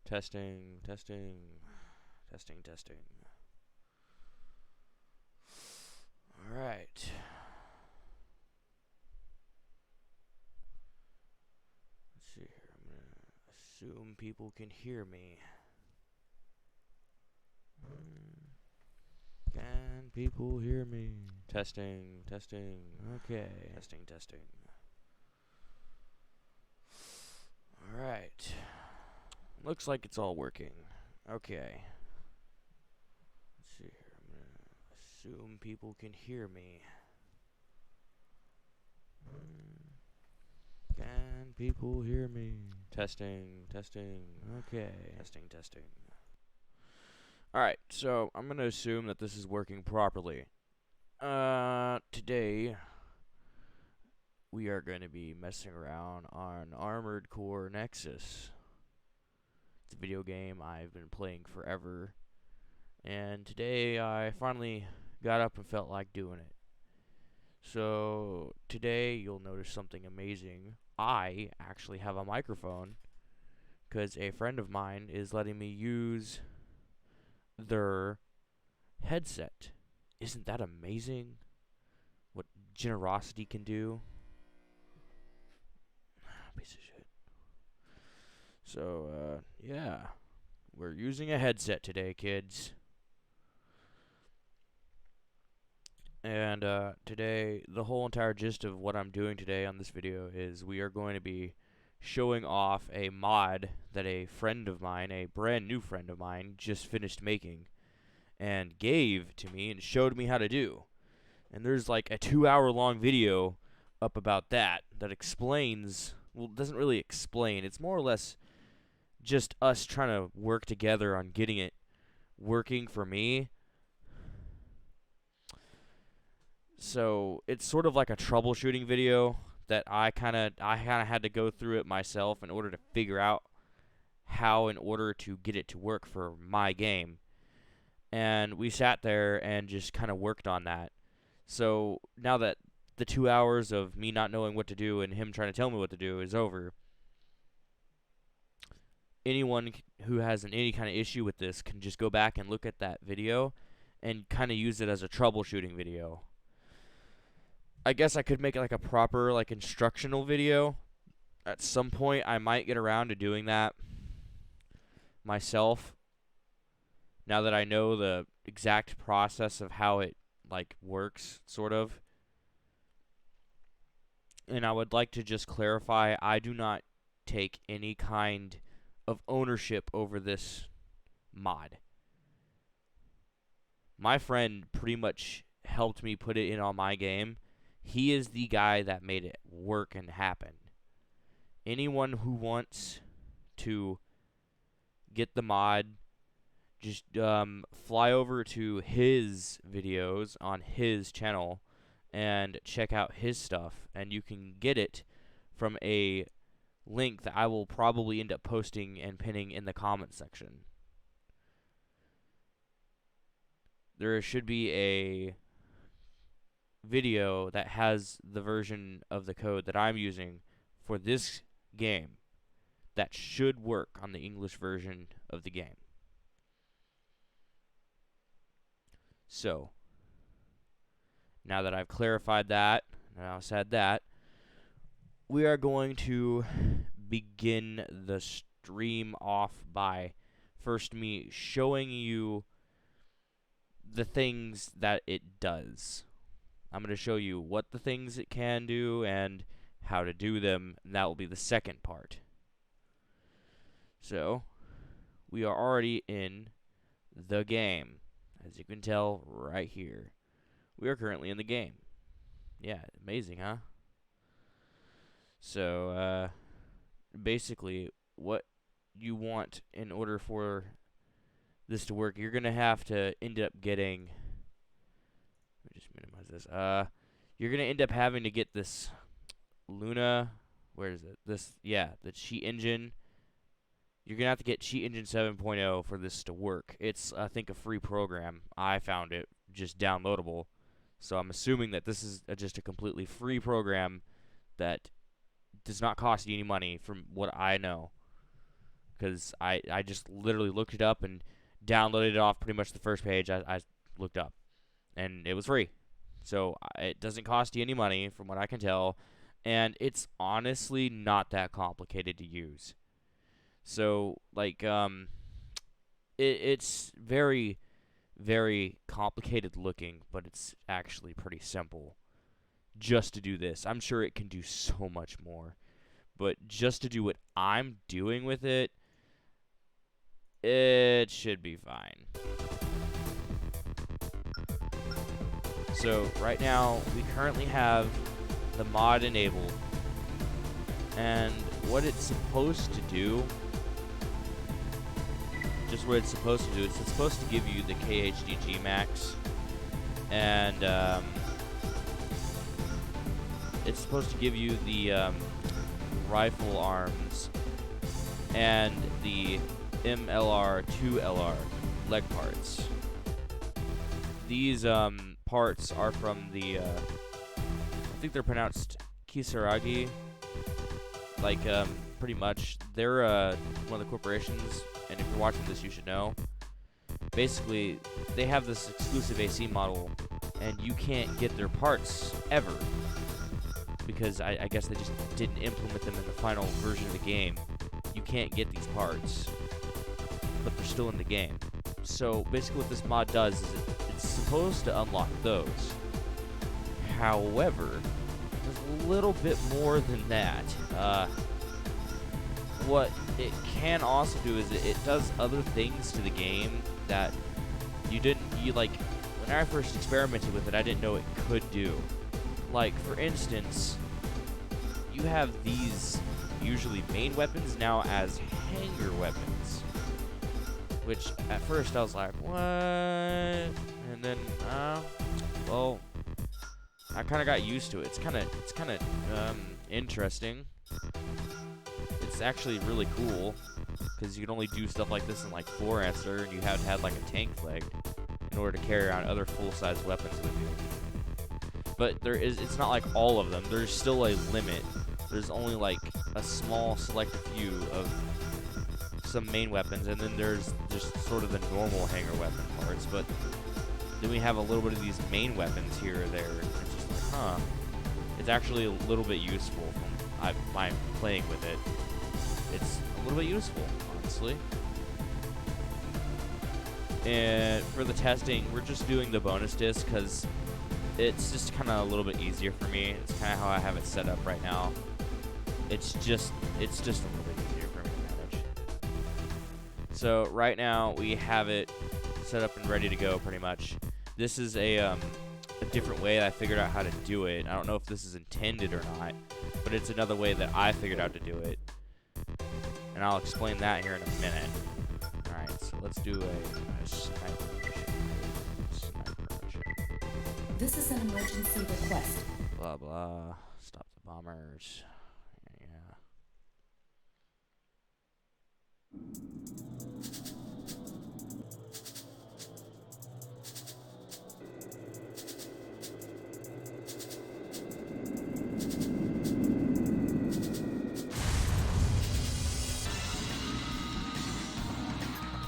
Testing, testing, testing, testing. Alright. Let's see here. I'm going to assume people can hear me. Can people hear me? Testing, testing. Okay. Testing, testing. Alright. Looks like it's all working. Okay. Let's see here. I'm going to assume people can hear me. Can people hear me? Testing, testing. Okay. Testing, testing. Alright, so I'm going to assume that this is working properly. Today we are going to be messing around on Armored Core Nexus. It's a video game I've been playing forever, and today I finally got up and felt like doing it. So today you'll notice something amazing. I actually have a microphone because a friend of mine is letting me use their headset. Isn't that amazing? What generosity can do? Piece of shit. So, yeah. We're using a headset today, kids. And, today, the whole entire gist of what I'm doing today on this video is we are going to be showing off a mod that a friend of mine, a brand new friend of mine, just finished making and gave to me and showed me how to do. And there's like a 2-hour long video up about that explains, well, it doesn't really explain, it's more or less just us trying to work together on getting it working for me. So it's sort of like a troubleshooting video that I kind of had to go through it myself in order to figure out how in order to get it to work for my game. And we sat there and just kind of worked on that. So now that the 2 hours of me not knowing what to do and him trying to tell me what to do is over, anyone who has any kind of issue with this can just go back and look at that video and kind of use it as a troubleshooting video. I guess I could make it like a proper like instructional video. At some point I might get around to doing that myself, now that I know the exact process of how it like works, sort of. And I would like to just clarify, I do not take any kind of ownership over this mod. My friend pretty much helped me put it in on my game. He is the guy that made it work and happen. Anyone who wants to get the mod, just fly over to his videos on his channel and check out his stuff, and you can get it from a link that I will probably end up posting and pinning in the comments section. There should be a video that has the version of the code that I'm using for this game that should work on the English version of the game. So, now that I've clarified that, now said that, we are going to begin the stream off by first me showing you the things that it does. I'm going to show you what the things it can do and how to do them, and that will be the second part. So, we are already in the game, as you can tell right here. We are currently in the game. Yeah, amazing, huh? So, basically, what you want in order for this to work, you're going to have to end up getting... Let me just minimize this. You're going to end up having to get this Luna... Where is it? The Cheat Engine. You're going to have to get Cheat Engine 7.0 for this to work. It's, I think, a free program. I found it just downloadable. So I'm assuming that this is just a completely free program that does not cost you any money from what I know. because I just literally looked it up and downloaded it off pretty much the first page I looked up, and it was free. So it doesn't cost you any money from what I can tell, and it's honestly not that complicated to use. So like it's very, very complicated looking, but it's actually pretty simple just to do this. I'm sure it can do so much more, but just to do what I'm doing with it, it should be fine. So right now we currently have the mod enabled, and what it's supposed to do, just what it's supposed to do, is it's supposed to give you the KHDG max, and it's supposed to give you the rifle arms and the MLR 2LR leg parts. These parts are from the I think they're pronounced Kisaragi. Like pretty much they're one of the corporations, and if you're watching this you should know. Basically they have this exclusive AC model, and you can't get their parts ever, because I guess they just didn't implement them in the final version of the game. You can't get these parts, but they're still in the game. So basically what this mod does is it's supposed to unlock those. However, there's a little bit more than that. What it can also do is it does other things to the game that like, when I first experimented with it, I didn't know it could do. Like, for instance, you have these usually main weapons now as hanger weapons, which at first I was like, what? And then, well, I kind of got used to it. It's kind of interesting. It's actually really cool, because you can only do stuff like this in like 4 answer, and you have to have like a tank leg in order to carry around other full-size weapons with you. But it's not like all of them. There's still a limit. There's only like a small selected few of some main weapons, and then there's just sort of the normal hanger weapon parts. But then we have a little bit of these main weapons here or there. And it's just like, huh. It's actually a little bit useful from my playing with it. It's a little bit useful, honestly. And for the testing, we're just doing the bonus disc because it's just kind of a little bit easier for me. It's kind of how I have it set up right now. It's just a little bit easier for me to manage. So right now we have it set up and ready to go pretty much. This is a different way I figured out how to do it. I don't know if this is intended or not, but it's another way that I figured out to do it. And I'll explain that here in a minute. Alright, so let's do a sniper mission. This is an emergency request. Blah, blah. Stop the bombers. Yeah.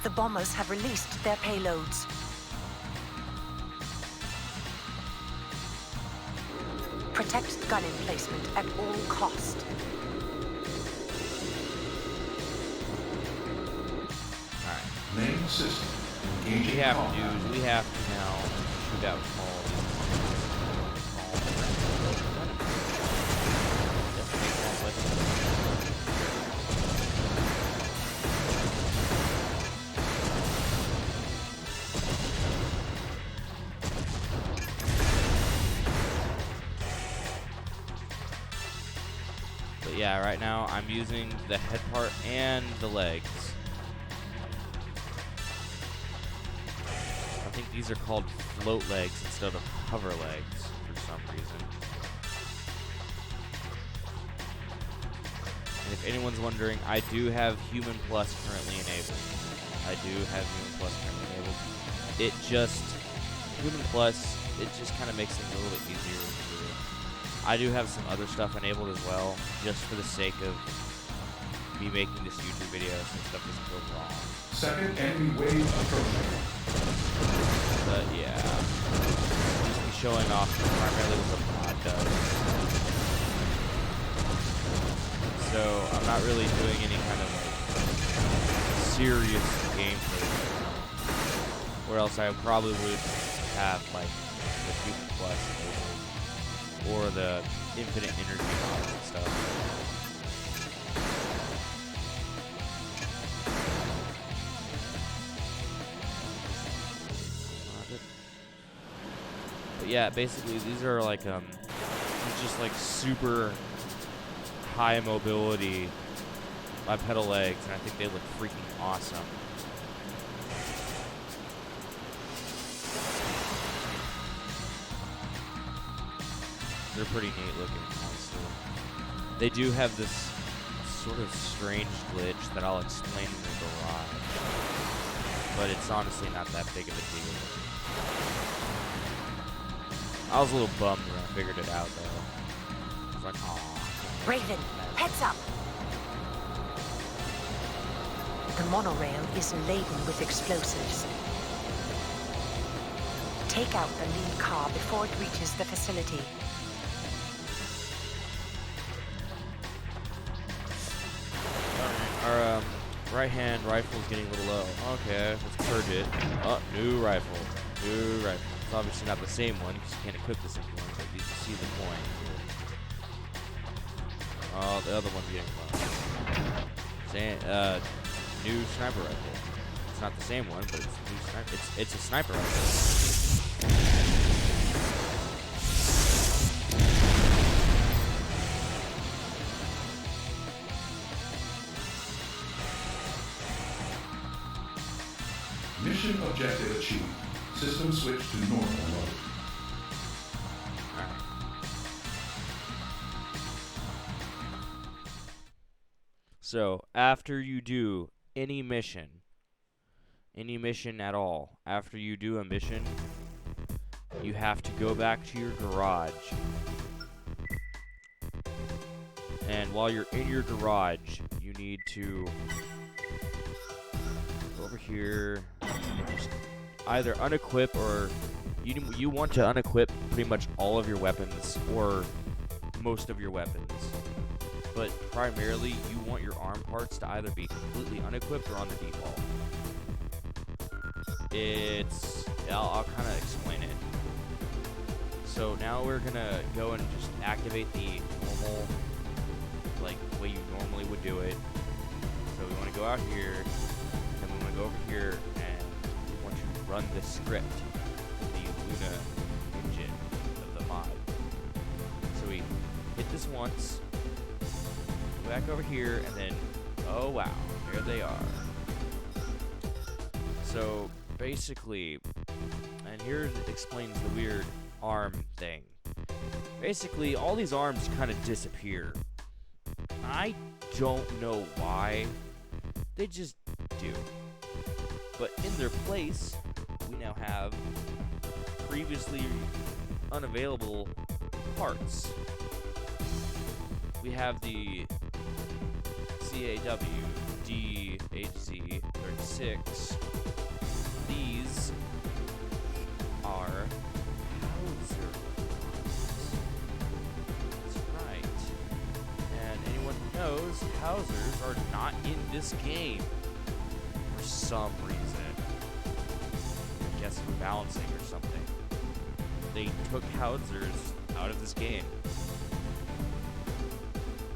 The bombers have released their payloads. Protect gun emplacement at all cost. Alright. Main system. What we have to do is we have to now shoot out all these. But yeah, right now I'm using the head part and the legs. I think these are called float legs instead of hover legs for some reason. And if anyone's wondering, I do have Human Plus currently enabled. Human Plus, it just kind of makes things a little bit easier to do. I do have some other stuff enabled as well, just for the sake of me making this YouTube video so stuff doesn't go wrong. Second enemy wave approaching. But yeah, just be showing off primarily what the mod does. So I'm not really doing any kind of like serious gameplay, or else I probably would have like the Cupid Plus or the infinite energy mods and stuff. But yeah, basically these are like these just like super high mobility bipedal legs, and I think they look freaking awesome. They're pretty neat looking, honestly. They do have this sort of strange glitch that I'll explain in the garage, but it's honestly not that big of a deal. I was a little bummed when I figured it out, though. I was like, aw. Raven, heads up! The monorail is laden with explosives. Take out the lead car before it reaches the facility. Our right-hand rifle is getting a little low. Okay, let's purge it. Oh, new rifle. New rifle. It's obviously not the same one because you can't equip the same one, but you can see the point. Oh, the other one's getting low. New sniper rifle. It's not the same one, but it's a new sniper. It's a sniper rifle. Mission objective achieved. System switch to normal mode. Alright. So, after you do any mission at all, after you do a mission, you have to go back to your garage. And while you're in your garage, you need to go over here, just either unequip or you want to unequip pretty much all of your weapons or most of your weapons. But primarily, you want your arm parts to either be completely unequipped or on the default. I'll kind of explain it. So now we're gonna go and just activate the normal, like, way you normally would do it. So we want to go out here, and then we want to go over here, and we want to run the script, the Luna engine of the mod. So we hit this once, go back over here, and then, oh wow, there they are. So basically, and here it explains the weird arm thing. Basically, all these arms kind of disappear. I don't know why. They just do. But in their place, we now have previously unavailable parts. We have the CAW DHZ36. These are Hauser ones. That's right. And anyone who knows, Hausers are not in this game for some reason. I guess for balancing or something. They took Hausers out of this game.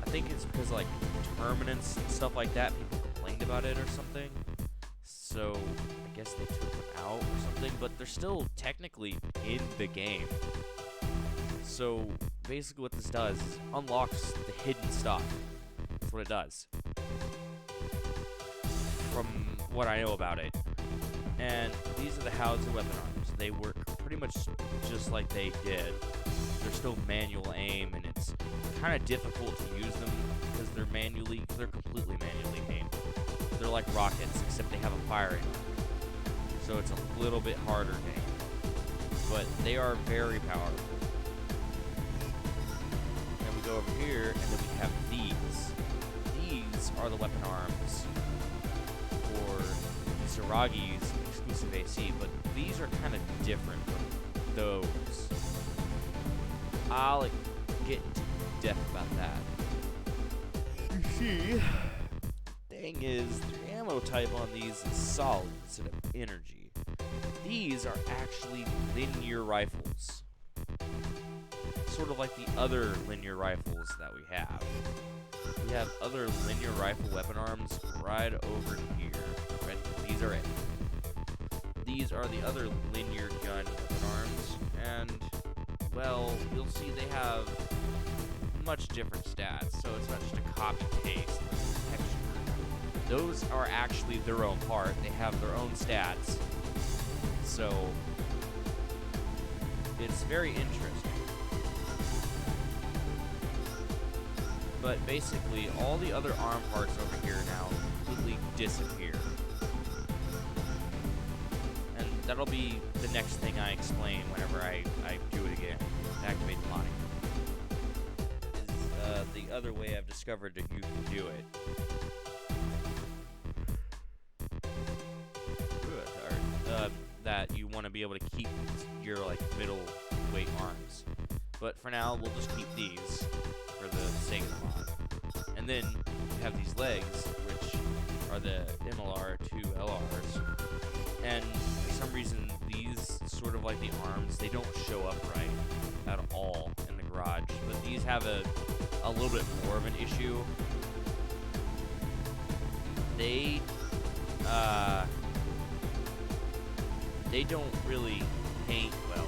I think it's because, like, permanence and stuff like that, people complained about it or something. So I guess they took them out or something, but they're still technically in the game. So basically what this does is unlocks the hidden stuff. That's what it does, from what I know about it. And these are the Hauser weapon arms. They work pretty much just like they did. They're still manual aim, and it's kind of difficult to use them because they're completely manually aimed. They're like rockets, except they have a firing arm. So it's a little bit harder to aim. But they are very powerful. And we go over here, and then we have these. these are the weapon arms for Saragi's exclusive AC, but these are kind of different from those. I'll get into depth about that. You see, thing is, the ammo type on these is solid instead of energy. These are actually linear rifles. Sort of like the other linear rifles that we have. We have other linear rifle weapon arms right over here. Right, these are it. These are the other linear gun weapon arms, and, well, you'll see they have much different stats, so it's not just a copy-paste texture. Those are actually their own part. They have their own stats, so it's very interesting. But basically, all the other arm parts over here now completely disappear. And that'll be the next thing I explain whenever I do it again. Activate the modding. Is the other way I've discovered that you can do it. That you want to be able to keep your middle weight arms. But for now, we'll just keep these for the sake of the mod. And then you have these legs, which are the MLR2 LRs. And for some reason, these sort of like the arms, they don't show up right at all in the garage. But these have a little bit more of an issue. They don't really paint well.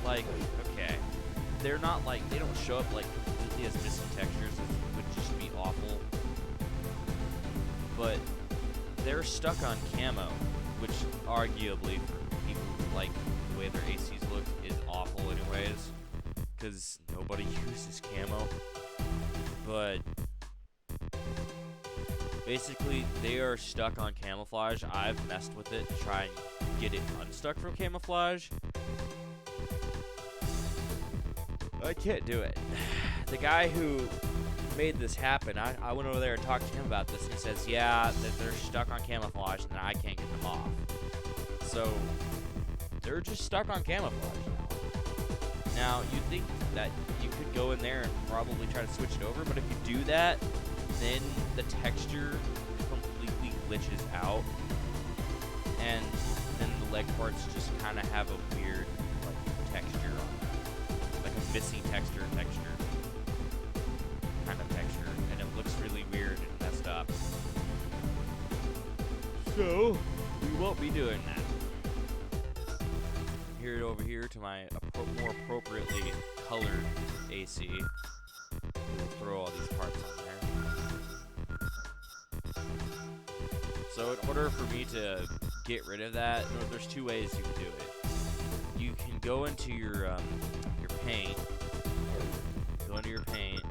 Like, okay, they're not they don't show up completely as missing textures, which would just be awful. But they're stuck on camo, which arguably for people who like the way their ACs look is awful anyways, because nobody uses camo. But basically, they are stuck on camouflage. I've messed with it to try and get it unstuck from camouflage. I can't do it. The guy who made this happen, I went over there and talked to him about this, and he says, yeah, that they're stuck on camouflage and that I can't get them off. So, they're just stuck on camouflage now. Now, you'd think that you could go in there and probably try to switch it over, but if you do that, then the texture completely glitches out, and then the leg parts just kind of have a weird texture on them, like a missing texture kind of texture, and it looks really weird and messed up. So we won't be doing that. Here over here to my more appropriately colored AC. We'll throw all these parts on there. So in order for me to get rid of that, there's two ways you can do it. You can go into your paint,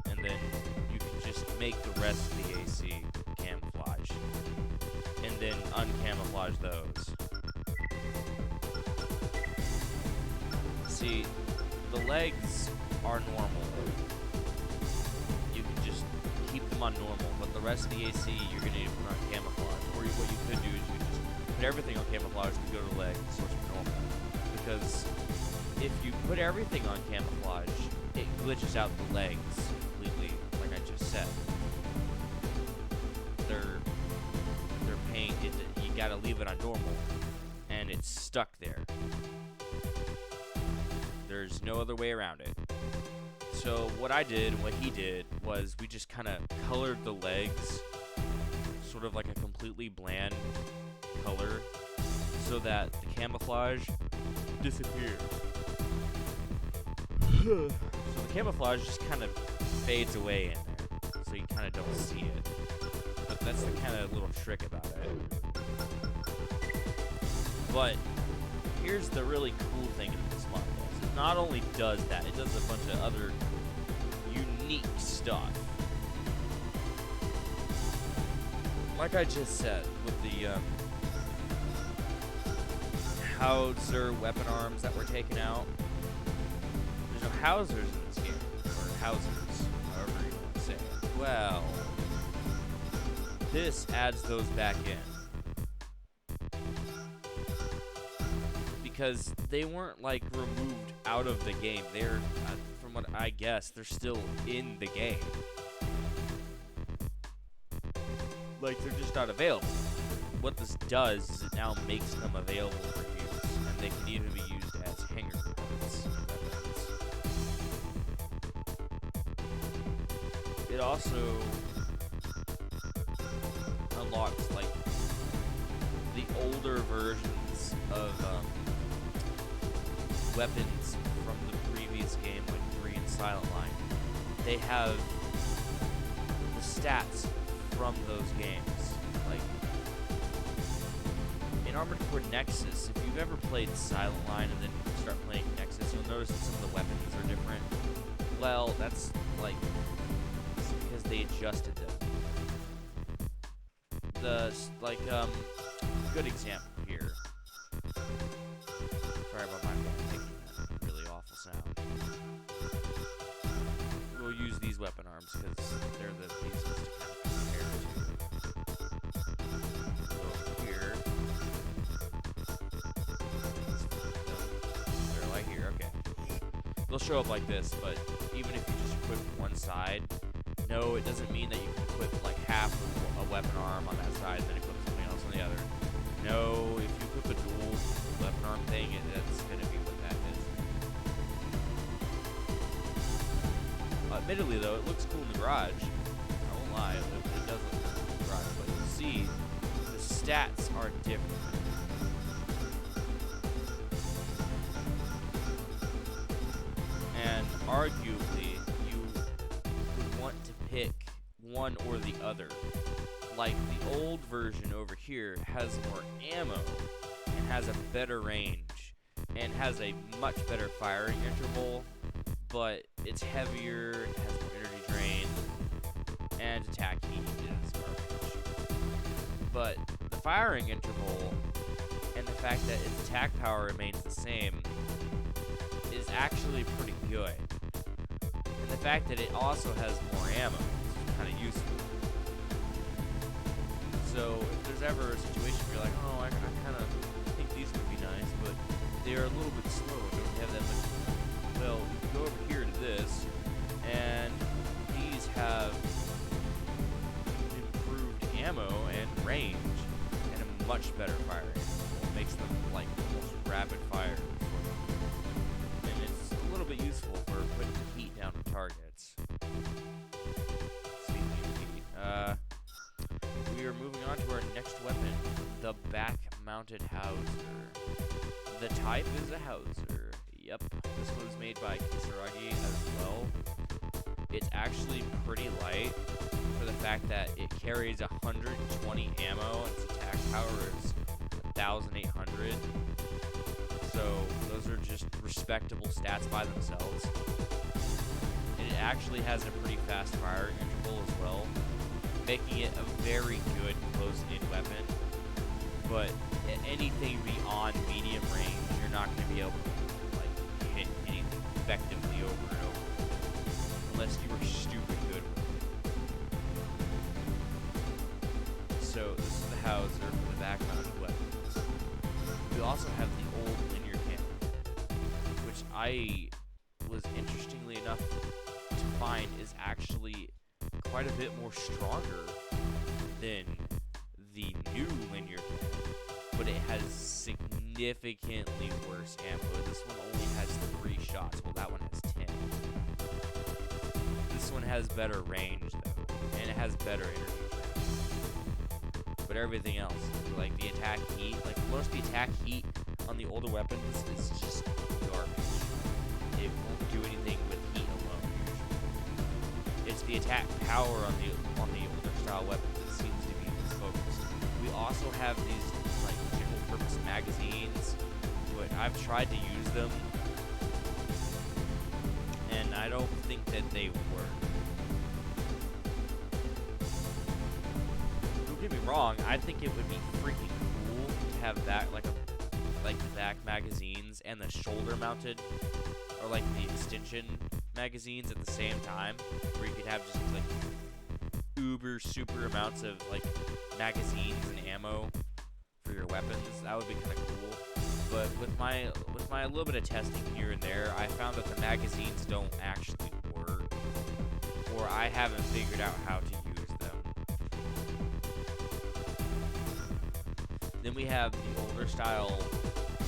and then you can just make the rest of the AC camouflage, and then uncamouflage those. See, the legs are normal. You can just keep them on normal, but the rest of the AC you're going to need to put on camouflage. Or what you could do is you just put everything on camouflage and go to the legs and switch to normal. Because if you put everything on camouflage, it glitches out the legs completely, like I just said. They're paint, you gotta leave it on normal, and it's stuck there. There's no other way around it. So what I did and what he did was we just kind of colored the legs sort of like a completely bland color so that the camouflage disappears. So the camouflage just kind of fades away in there, so you kind of don't see it. But that's the kind of little trick about it. But here's the really cool thing that this mod does. It not only does that, it does a bunch of other unique stuff. Like I just said, with the Hauser weapon arms that were taken out. There's no Hausers in this game, or Hausers, however you want to say it. Well, this adds those back in. Because they weren't, like, removed out of the game. They're, from what I guess, they're still in the game. Like, they're just not available. What this does is it now makes them available for use, and they can even be used as hanger parts. It also unlocks, like, the older versions of weapons from the previous game, like 3 and Silent Line. They have the stats from those games. Like, in Armored Core Nexus, if you've ever played Silent Line and then start playing Nexus, you'll notice that some of the weapons are different. Well, that's, like, because they adjusted them. Good example here. Sorry about my phone making that really awful sound. We'll use these weapon arms because they're the easiest to kind of compare to. So here. They're right here, okay. They'll show up like this, but even if you just equip one side, no, it doesn't mean that you can equip like half of a weapon arm on that side and then equip something else on the other. No, if you equip a dual weapon arm thing, that's going to be what that is. Admittedly, though, it looks cool in the garage. I won't lie, it does look cool in the garage, but you'll see the stats are different. And arguably, you would want to pick one or the other. Like, the old version over here has more ammo and has a better range and has a much better firing interval, but it's heavier, it has more energy drain, and attack heat is garbage. But the firing interval and the fact that its attack power remains the same is actually pretty good. And the fact that it also has more ammo is kind of useful. So if there's ever a situation where you're like, oh, I kind of think these would be nice, but they are a little bit slow and don't have that much. Well, you can go over here to this, and these have improved ammo and range and a much better firing. It makes them like almost rapid fire, and it's a little bit useful for putting heat down on targets. Speaking of heat, we are moving on to our next weapon, the back-mounted Hauser. The type is a Hauser. Yep, this one was made by Kisaragi as well. It's actually pretty light for the fact that it carries 120 ammo and its attack power is 1,800. So those are just respectable stats by themselves. And it actually has a pretty fast firing interval as well, making it a very good close-in weapon. But anything beyond medium range, you're not going to be able to like hit anything effectively over and over, unless you were stupid good with it. So this is the Hauser for the back-mounted weapons. We also have the old linear cannon, which I was interestingly enough to find is actually quite a bit more stronger than the new linear cannon, but it has significantly worse ammo. This one only has 3 shots, while that one has 10. This one has better range though, and it has better energy drain. But everything else, like the attack heat, like most of the attack heat on the older weapons is just garbage. It won't do anything with heat alone usually. It's the attack power on the older style weapons that seems to be its focus. We also have these like general purpose magazines, but I've tried to use them and I don't think that they work. Don't get me wrong, I think it would be freaking cool to have that like the back magazines and the shoulder mounted or like the extension magazines at the same time, where you could have just like super amounts of like magazines and ammo for your weapons. That would be kind of cool. But with my little bit of testing here and there, I found that the magazines don't actually work, or I haven't figured out how to use them. Then we have the older style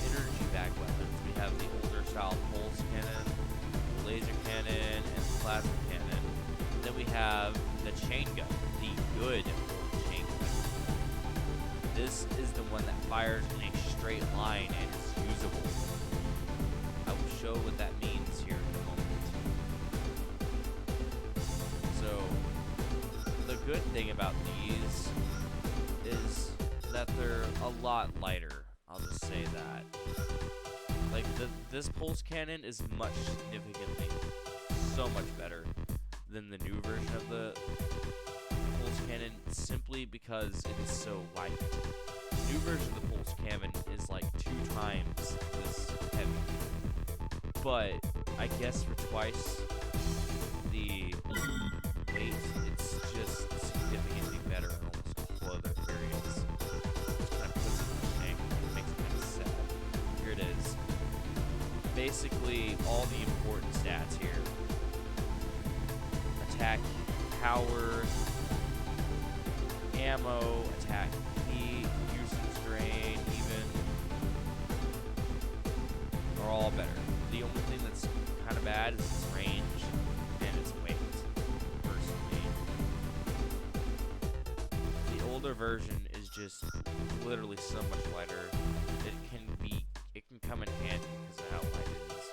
energy bag weapons. We have the older style pulse cannon, the laser cannon, and the plasma cannon. Then we have the chain gun, the good old chain gun. This is the one that fires in a straight line and is usable. I will show what that means here in a moment. So, the good thing about these is that they're a lot lighter. I'll just say that. Like, this pulse cannon is significantly so much better than the new version of the pulse cannon, simply because it is so light. The new version of the pulse cannon is like 2 times this heavy, but I guess for twice the weight, it's just significantly better in almost all other areas. Which kind of puts it in the shame, it makes it kind of sad. Here it is. Basically, all the important stats here. Attack, power, ammo, attack, heat, usage drain, even, are all better. The only thing that's kind of bad is its range and its weight, personally. The older version is just literally so much lighter. It can come in handy because of how light it is.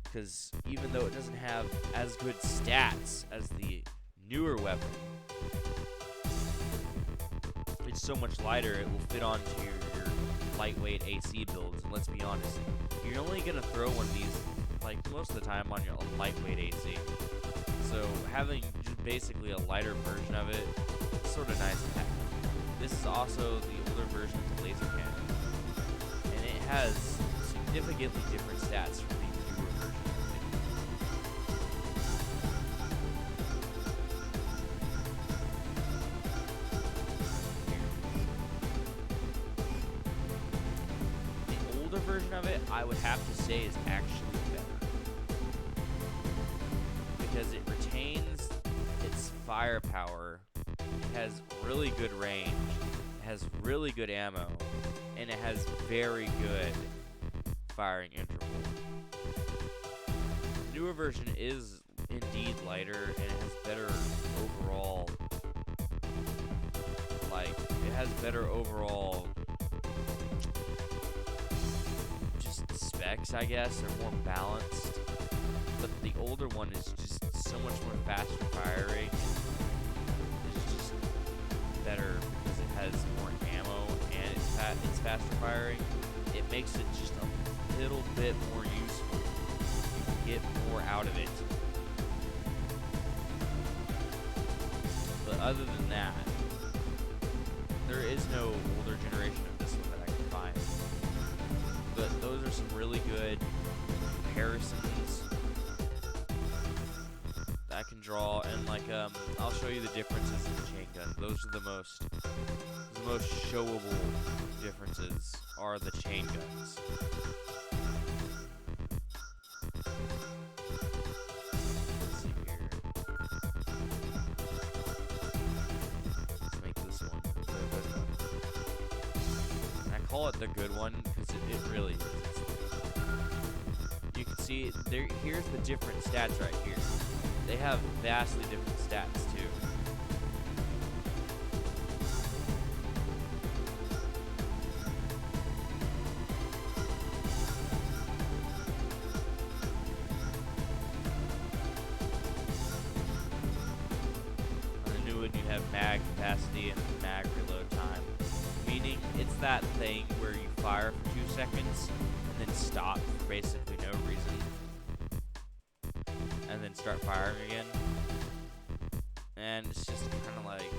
Because even though it doesn't have as good stats as the newer weapon, it's so much lighter, it will fit onto your lightweight AC builds. And let's be honest, you're only going to throw one of these, like, most of the time on your lightweight AC. So having just basically a lighter version of it is sort of nice to have. This is also the older version of the laser cannon, and it has significantly different stats from the newer version of it. The older version of it, I would have to say, is actually better, because it retains its firepower. It has really good range, it has really good ammo, and it has very good firing interval. The newer version is indeed lighter, and it has better overall, just specs, I guess, are more balanced. But the older one is just so much more faster firing. It's just better because it has more ammo and it's faster firing. It makes it just a little bit more useful. You can get more out of it. But other than that, there is no older generation of this one that I can find. But those are some really good comparisons that I can draw, and like I'll show you the differences in the chain gun. Those are the most showable differences are the chain guns. Let's see here. Let's make this one the good one. And I call it the good one because it really is. You can see there. Here's the different stats right here. They have vastly different stats too. On the new one, you have mag capacity and mag reload time, meaning it's that thing where you fire for 2 seconds and then stop for basically no reason, and then start firing again. And it's just kind of like,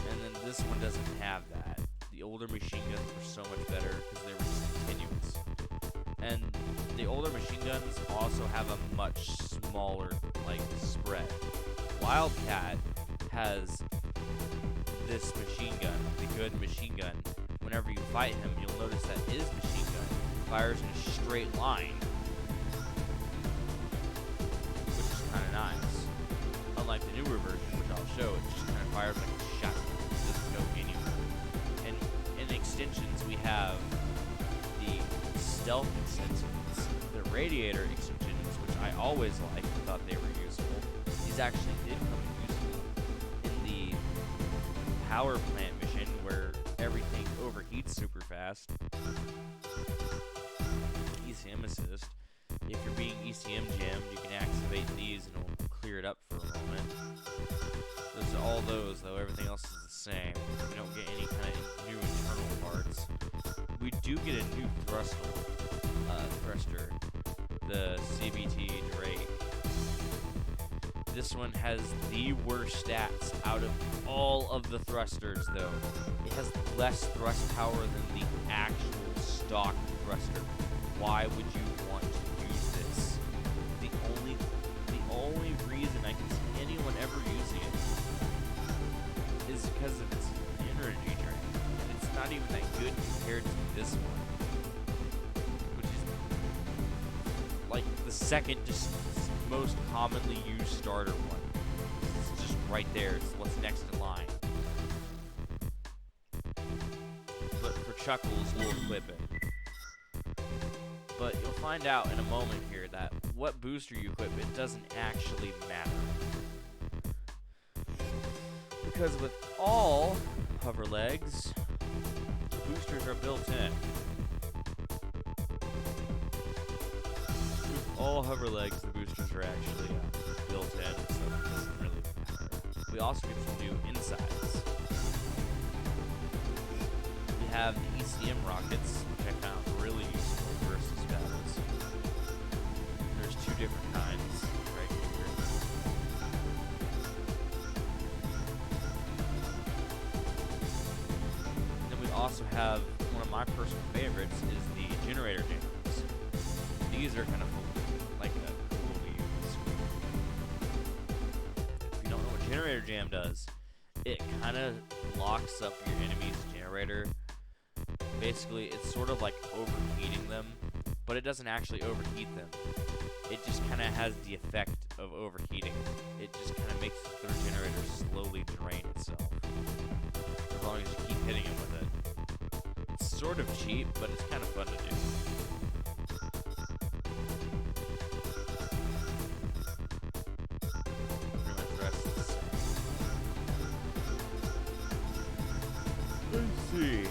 And then this one doesn't have that. The older machine guns were so much better because they were just continuous. And the older machine guns also have a much smaller, like, spread. Wildcat has this machine gun, the good machine gun. Whenever you fight him, you'll notice that his machine gun fires in a straight line, which is kind of nice. Unlike the newer version, which I'll show, it just kind of fires like a shotgun. It doesn't go anywhere. And in extensions, we have the stealth extensions, the radiator extensions, which I always liked, thought they were useful. These actually did come in useful in the power plant mission where everything overheats super fast. ECM assist. If you're being ECM jammed, you can activate these and it'll clear it up for a moment. There's all those, though. Everything else is the same. We don't get any kind of new internal parts. We do get a new thruster, the CBT Drake. This one has the worst stats out of all of the thrusters, though. It has less thrust power than the actual stock thruster. Why would you want to use this? The only reason I can see anyone ever using it is because of its energy drain. And it's not even that good compared to this one, which is like the second just most commonly used starter one. It's just right there. It's what's next in line. But for chuckles, we'll equip it. But you'll find out in a moment here that what booster you equip, it doesn't actually matter. Because with all hover legs, the boosters are built in. With all hover legs, the boosters are actually built in, so it doesn't really matter. We also get some new insides. We have the ECM rockets, which I found really useful versus battles. There's two different kinds right here. Then we also have one of my personal favorites is the generator jams. These are kind of like cool to use. If you don't know what generator jam does, it kind of locks up your enemy's generator. Basically, it's sort of like overheating them, but it doesn't actually overheat them. It just kind of has the effect of overheating. It just kind of makes their generator slowly drain itself, as long as you keep hitting it with it. It's sort of cheap, but it's kind of fun to do. Pretty much the rest is the same. Let's see.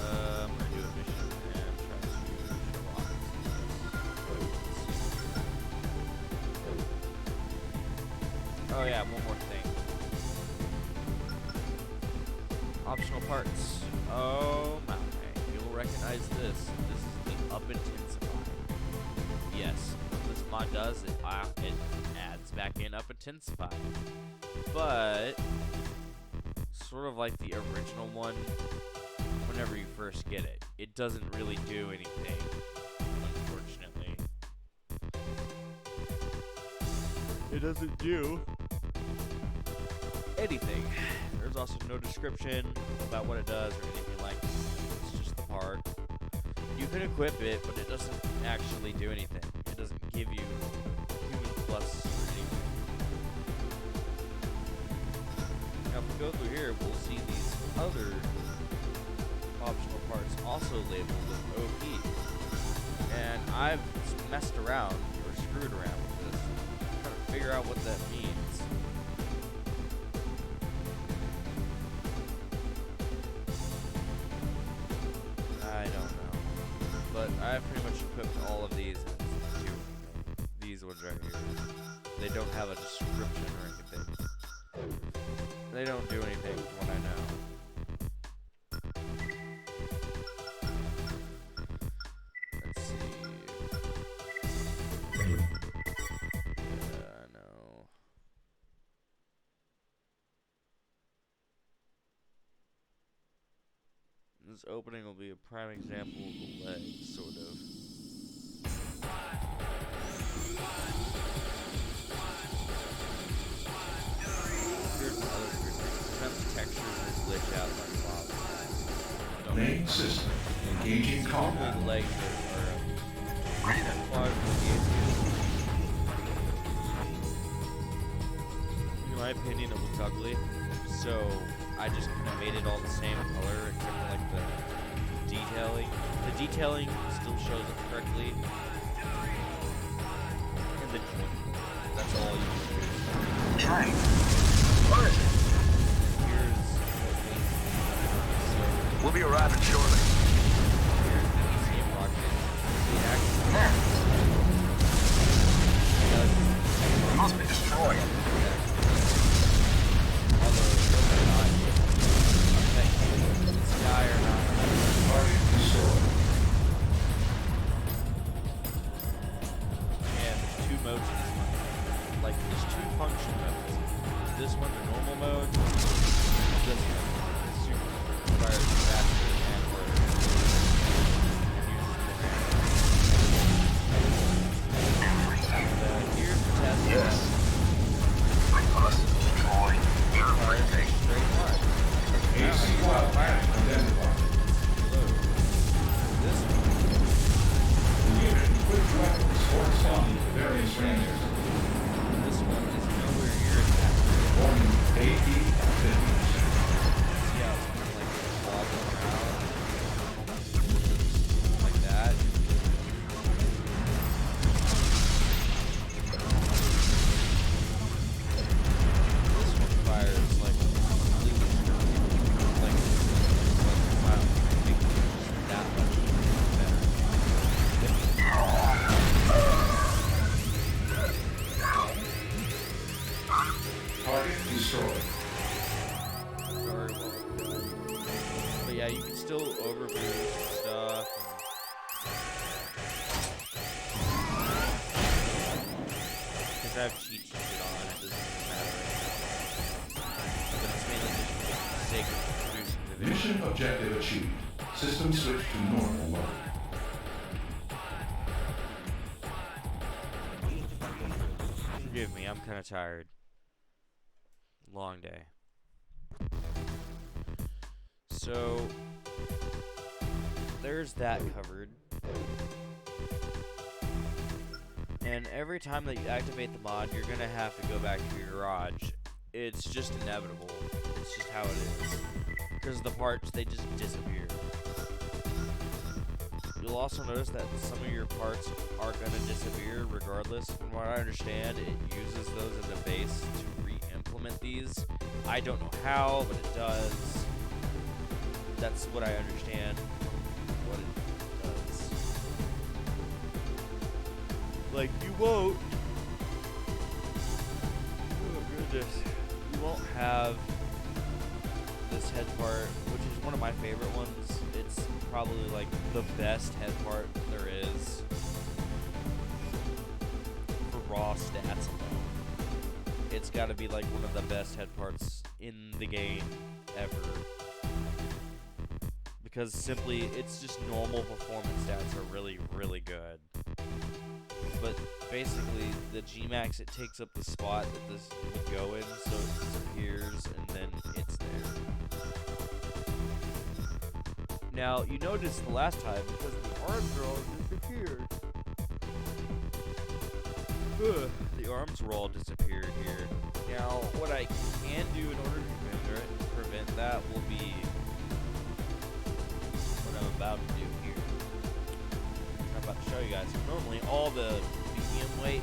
I'm going to do a mission and try to show off. Oh yeah, one more thing. Optional parts. Oh my, you'll recognize this. This is the up intensify. Yes, what this mod does, it adds back in up intensify. But, sort of like the original one, whenever you first get it, it doesn't really do anything, unfortunately. It doesn't do anything. There's also no description about what it does or anything like that. It's just the part. You can equip it, but it doesn't actually do anything. It doesn't give you human plus or anything. Now, if we go through here, we'll see these other optional parts also labeled with OP. And I've messed around, or screwed around with this, trying to figure out what that means. I don't know. But I've pretty much equipped all of these and it doesn't do anything. These ones right here. They don't have a description or anything. They don't do anything from what I know. Let's see. Yeah, no. This opening will be a prime example of the leg, sort of. textures will glitch out like lava. Main system engaging Normally combat. the legs are in my opinion, it looks ugly. So I just kind of made it all the same color except for like the detailing. The detailing still shows up correctly. And the joint. That's all you can do. Hey, what is it? Here's We'll be arriving shortly. here's the ECM rocket. It actually does It must be destroyed. although it does not affect the sky or not. Target destroyed. And there's two modes in this one. Like, there's two function modes. This one, the normal mode. This one, super fires faster and harder. And uses more ammo. Here's the test. Yes. I must destroy everything. Straight line. AC wildcat identified. Load. This one, The unit equipped weapons corresponding to various ranges. this one is nowhere near as accurate. Warning AD at 50%. See how it's kind of like wobbling around? Like that. This one fires like completely straight. Like wow, make it just that much better. Target destroyed. Very well done. But yeah, you can still overboost stuff. Because I have cheat shit on, it doesn't matter. But it's mainly just for the sake of boosting the video. Mission objective achieved. System switch to normal mode. Forgive me, I'm kind of tired. Long day. So, there's that covered. And every time that you activate the mod, you're gonna have to go back to your garage. It's just inevitable. It's just how it is. Because the parts, they just disappear. You'll also notice that some of your parts are gonna disappear regardless. From what I understand, it uses those as a base to re-implement these. I don't know how, but it does. That's what I understand from what it does. Like, you won't. Oh, goodness. You won't have this head part, which is one of my favorite ones. It's probably like the best head part there is for raw stats alone. It's got to be like one of the best head parts in the game ever. Because simply, it's just normal performance stats are really, really good. But basically, the Gmax, it takes up the spot that this would go in, so it disappears, and then it's there. Now, you noticed the last time, because the arms are all disappeared. Ugh, the arms were all disappeared here. Now, what I can do in order to prevent that will be what I'm about to do here. I'm about to show you guys. Normally, all the medium weight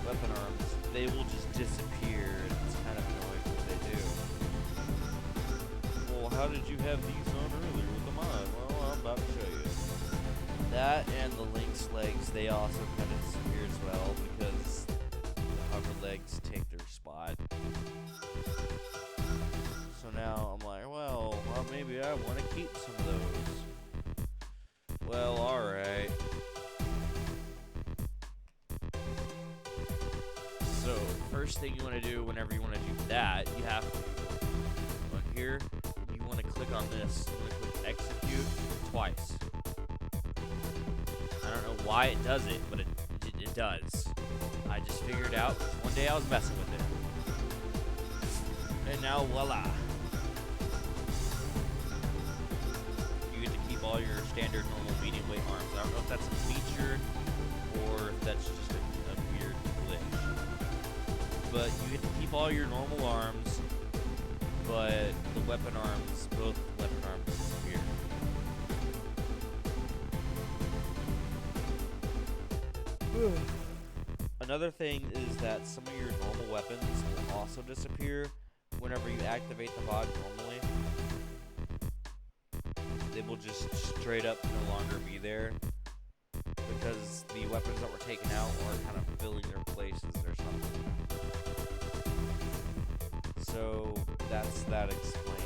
weapon arms, they will just disappear, and it's kind of annoying what they do. Well, how did you have these on earlier with the mod? Well, I'm about to show you. That and the Lynx legs, they also kind of disappear as well, because the hover legs take their spot. So now I'm like, well, maybe I want to keep some of those. Well, alright. So, first thing you want to do whenever you want to do that, you have to go on here, you want to click on this, you want to click execute twice. I don't know why it does it, but it does. I just figured out, one day I was messing with it. And now, voila. all your standard, normal, medium weight arms. I don't know if that's a feature or if that's just a weird glitch. But you get to keep all your normal arms, but the weapon arms, both weapon arms disappear. Another thing is that some of your normal weapons will also disappear whenever you activate the VOD normally. They will just straight up no longer be there because the weapons that were taken out are kind of filling their places or something. So that's that explained.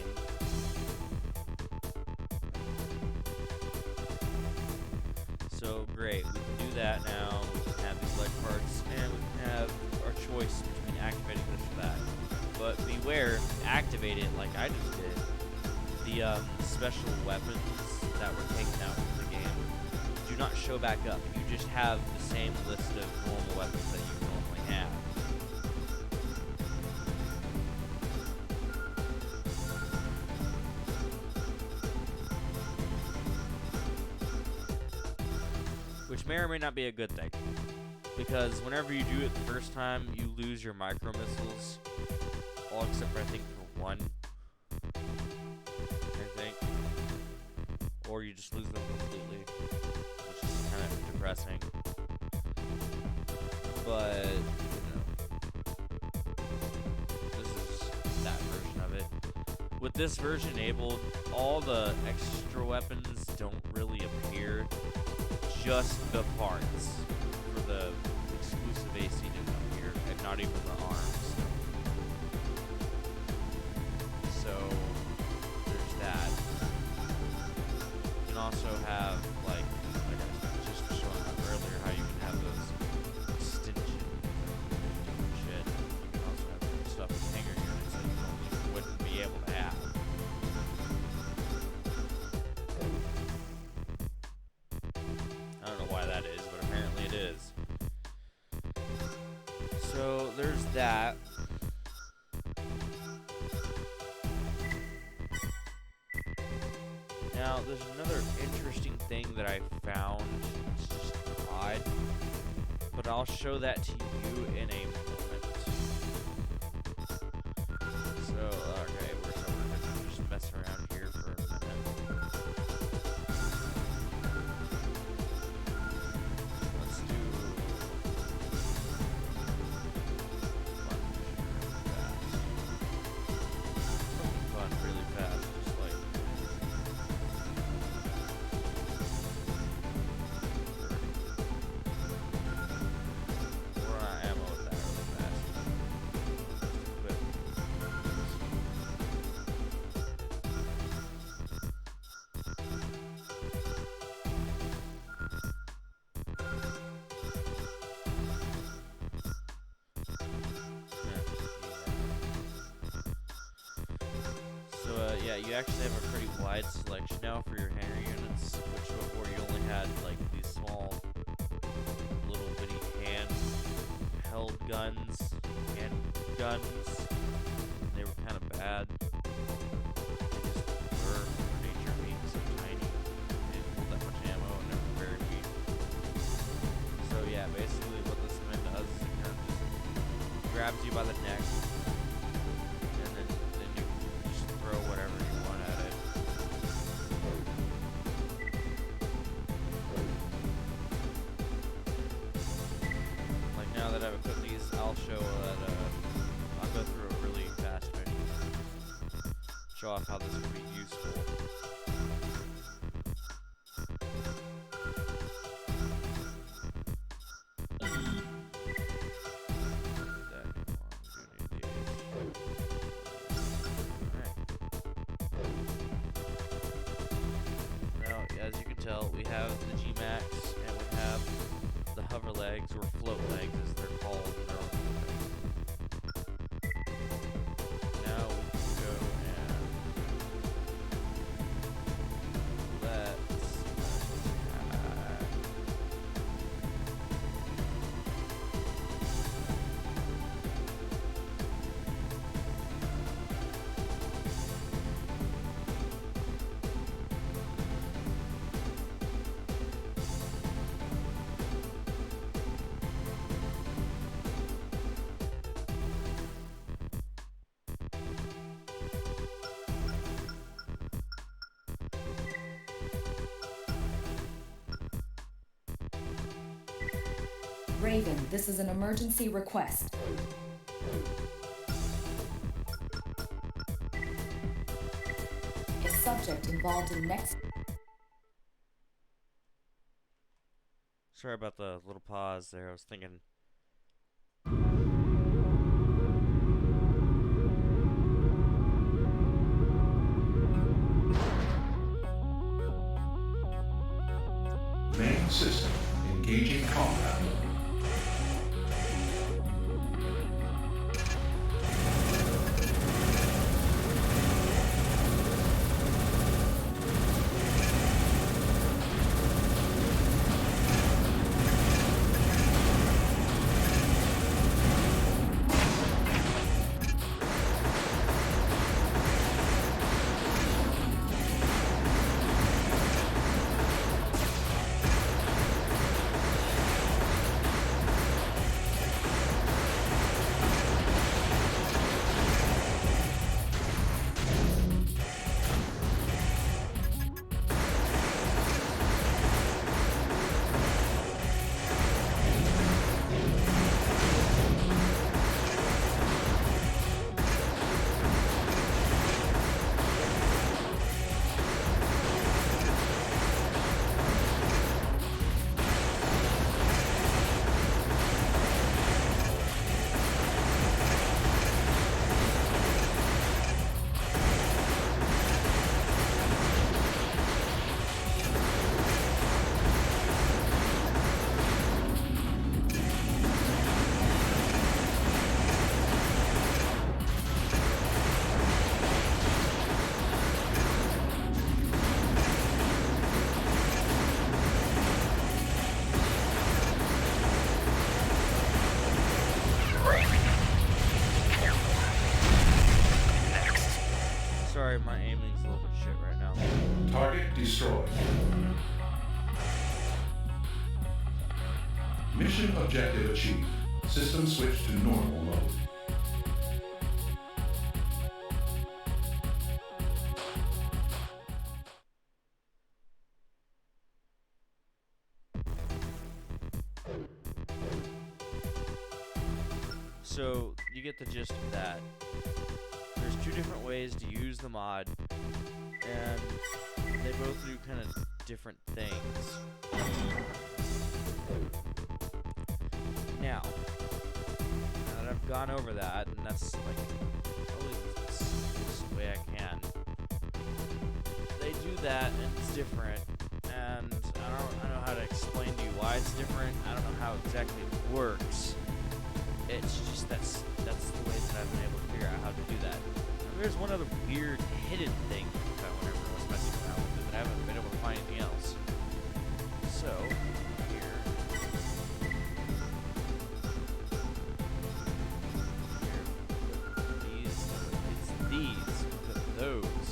So great, we can do that now. We can have these leg parts, and we can have our choice between activating this or that. But beware, activate it like I just did. The special weapons that were taken out from the game do not show back up. You just have the same list of normal weapons that you normally have. Which may or may not be a good thing, because whenever you do it the first time, you lose your micro missiles, all except for I think for one, or you just lose them completely, which is kind of depressing. But you know, this is that version of it. With this version enabled, all the extra weapons don't really appear. Just the parts for the exclusive AC didn't appear, and not even the arms. So there's that. You can also have like I just showing up earlier how you can have those extension different shit. You can also have different stuff with hanger units that you normally wouldn't be able to have. I don't know why that is, but apparently it is. So there's that. Now there's another interesting thing that I found. It's just odd, but I'll show that to you in a moment. So okay, we're gonna just mess around here for a minute. Yeah, you actually have a pretty wide selection now for your hanger units, which before you only had like these small little bitty hand-held guns, handguns. They were kind of bad. They just were, for nature being so tiny. They didn't hold that much ammo and they were very weak. So yeah, basically what this man does is it kind of just grabs you by the neck, and then you just throw whatever you want at it. Like now that I've equipped these, I'll show that I'll go through a really fast mission. Show off how this would be useful. As you can tell, we have the G-Max and we have the hover legs, or float legs as they're called in their own thing. Now we can go and let's Raven, this is an emergency request. A subject involved in next. Sorry about the little pause there. I was thinking. Main system engaging combat mode. Sorry, my aiming's a little bit shit right now. Target destroyed. Mission objective achieved. System switch to normal mode. So, you get the gist of that. There's two different ways to use the mod, and they both do kind of different things. Now that I've gone over that, and that's like probably the simplest way I can, they do that, and it's different, and I don't know how to explain to you why it's different. I don't know how exactly it works. It's just that's the way that I've been able to figure out how to do that. And there's one other weird hidden thing that whenever I was messing around with it that I haven't been able to find anything else. So here it's these, but those.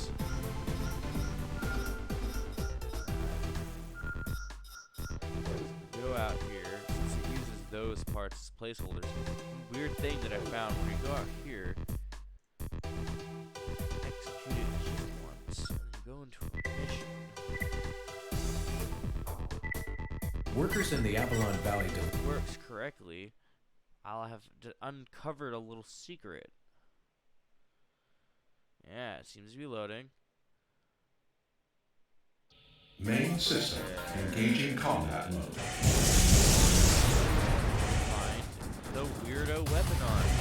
Go out here, since it uses those parts as placeholders. Weird thing that I found when you go out here, execute it just once, and then go into a mission. Workers in the Avalon Valley If it works correctly, I'll have uncovered a little secret. Yeah, it seems to be loading. Main system engaging combat mode. Find the weirdo weapon arms.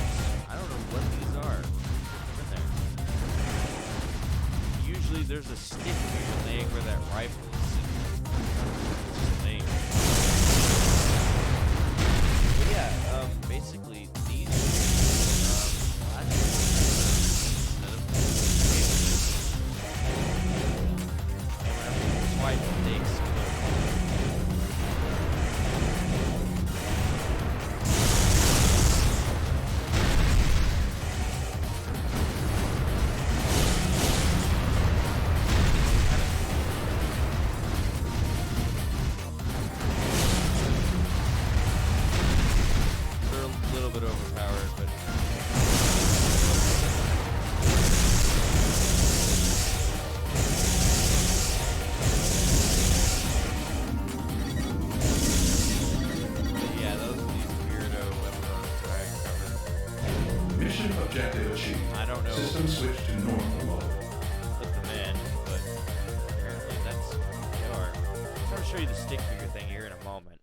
I don't know what these are. They're in there. Usually there's a stick usually where that rifle is sitting. Name. But yeah, basically these swipe sticks. objective achieved. I don't know. System switch to normal mode. Put them in, but apparently that's what they are. I'm going to show you the stick figure thing here in a moment,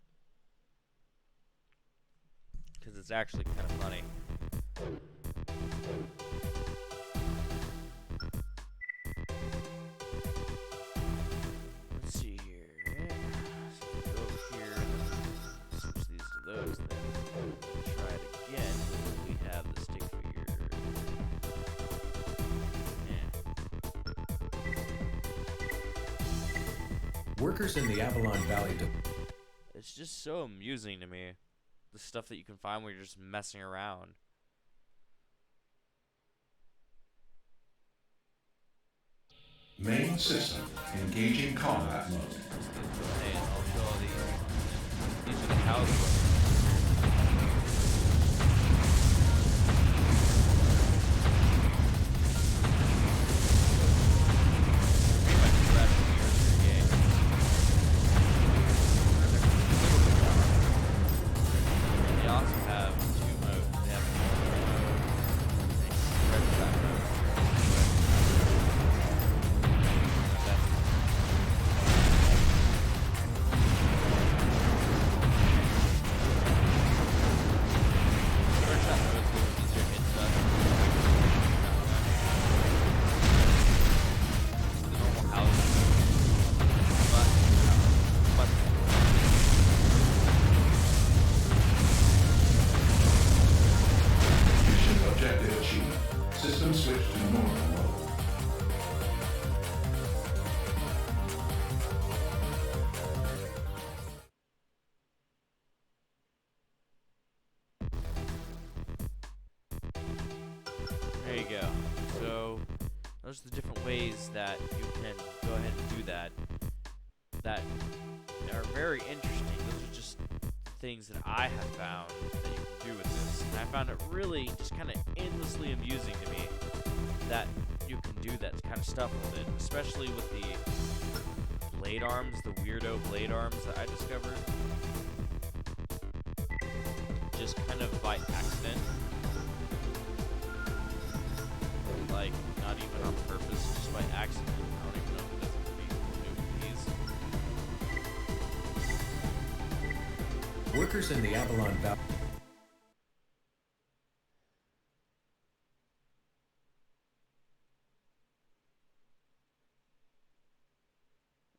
because it's actually kind of funny. Let's see here. So we go over here, switch these to those, then try it again. We have the stick figure. Workers in the Avalon Valley. It's just so amusing to me, the stuff that you can find when you're just messing around. Main system engaging combat mode. Hey, I'll show all these. These are the houses. They also have two modes. They have red trap mode. Red trap mode is easier to hit stuff. The normal house. But Mission objective achieved. System switch to normal mode. there you go. So those are the different ways that you can go ahead and do that. That are very interesting. Those are just things that I have found that you can do with this. And I found it really just kind of endlessly amusing to me that you can do that kind of stuff with it, especially with the blade arms, the weirdo blade arms that I discovered. Just kind of by accident. Like, not even on purpose, just by accident. I don't even know if that's going to be these. Workers in the Avalon Valley.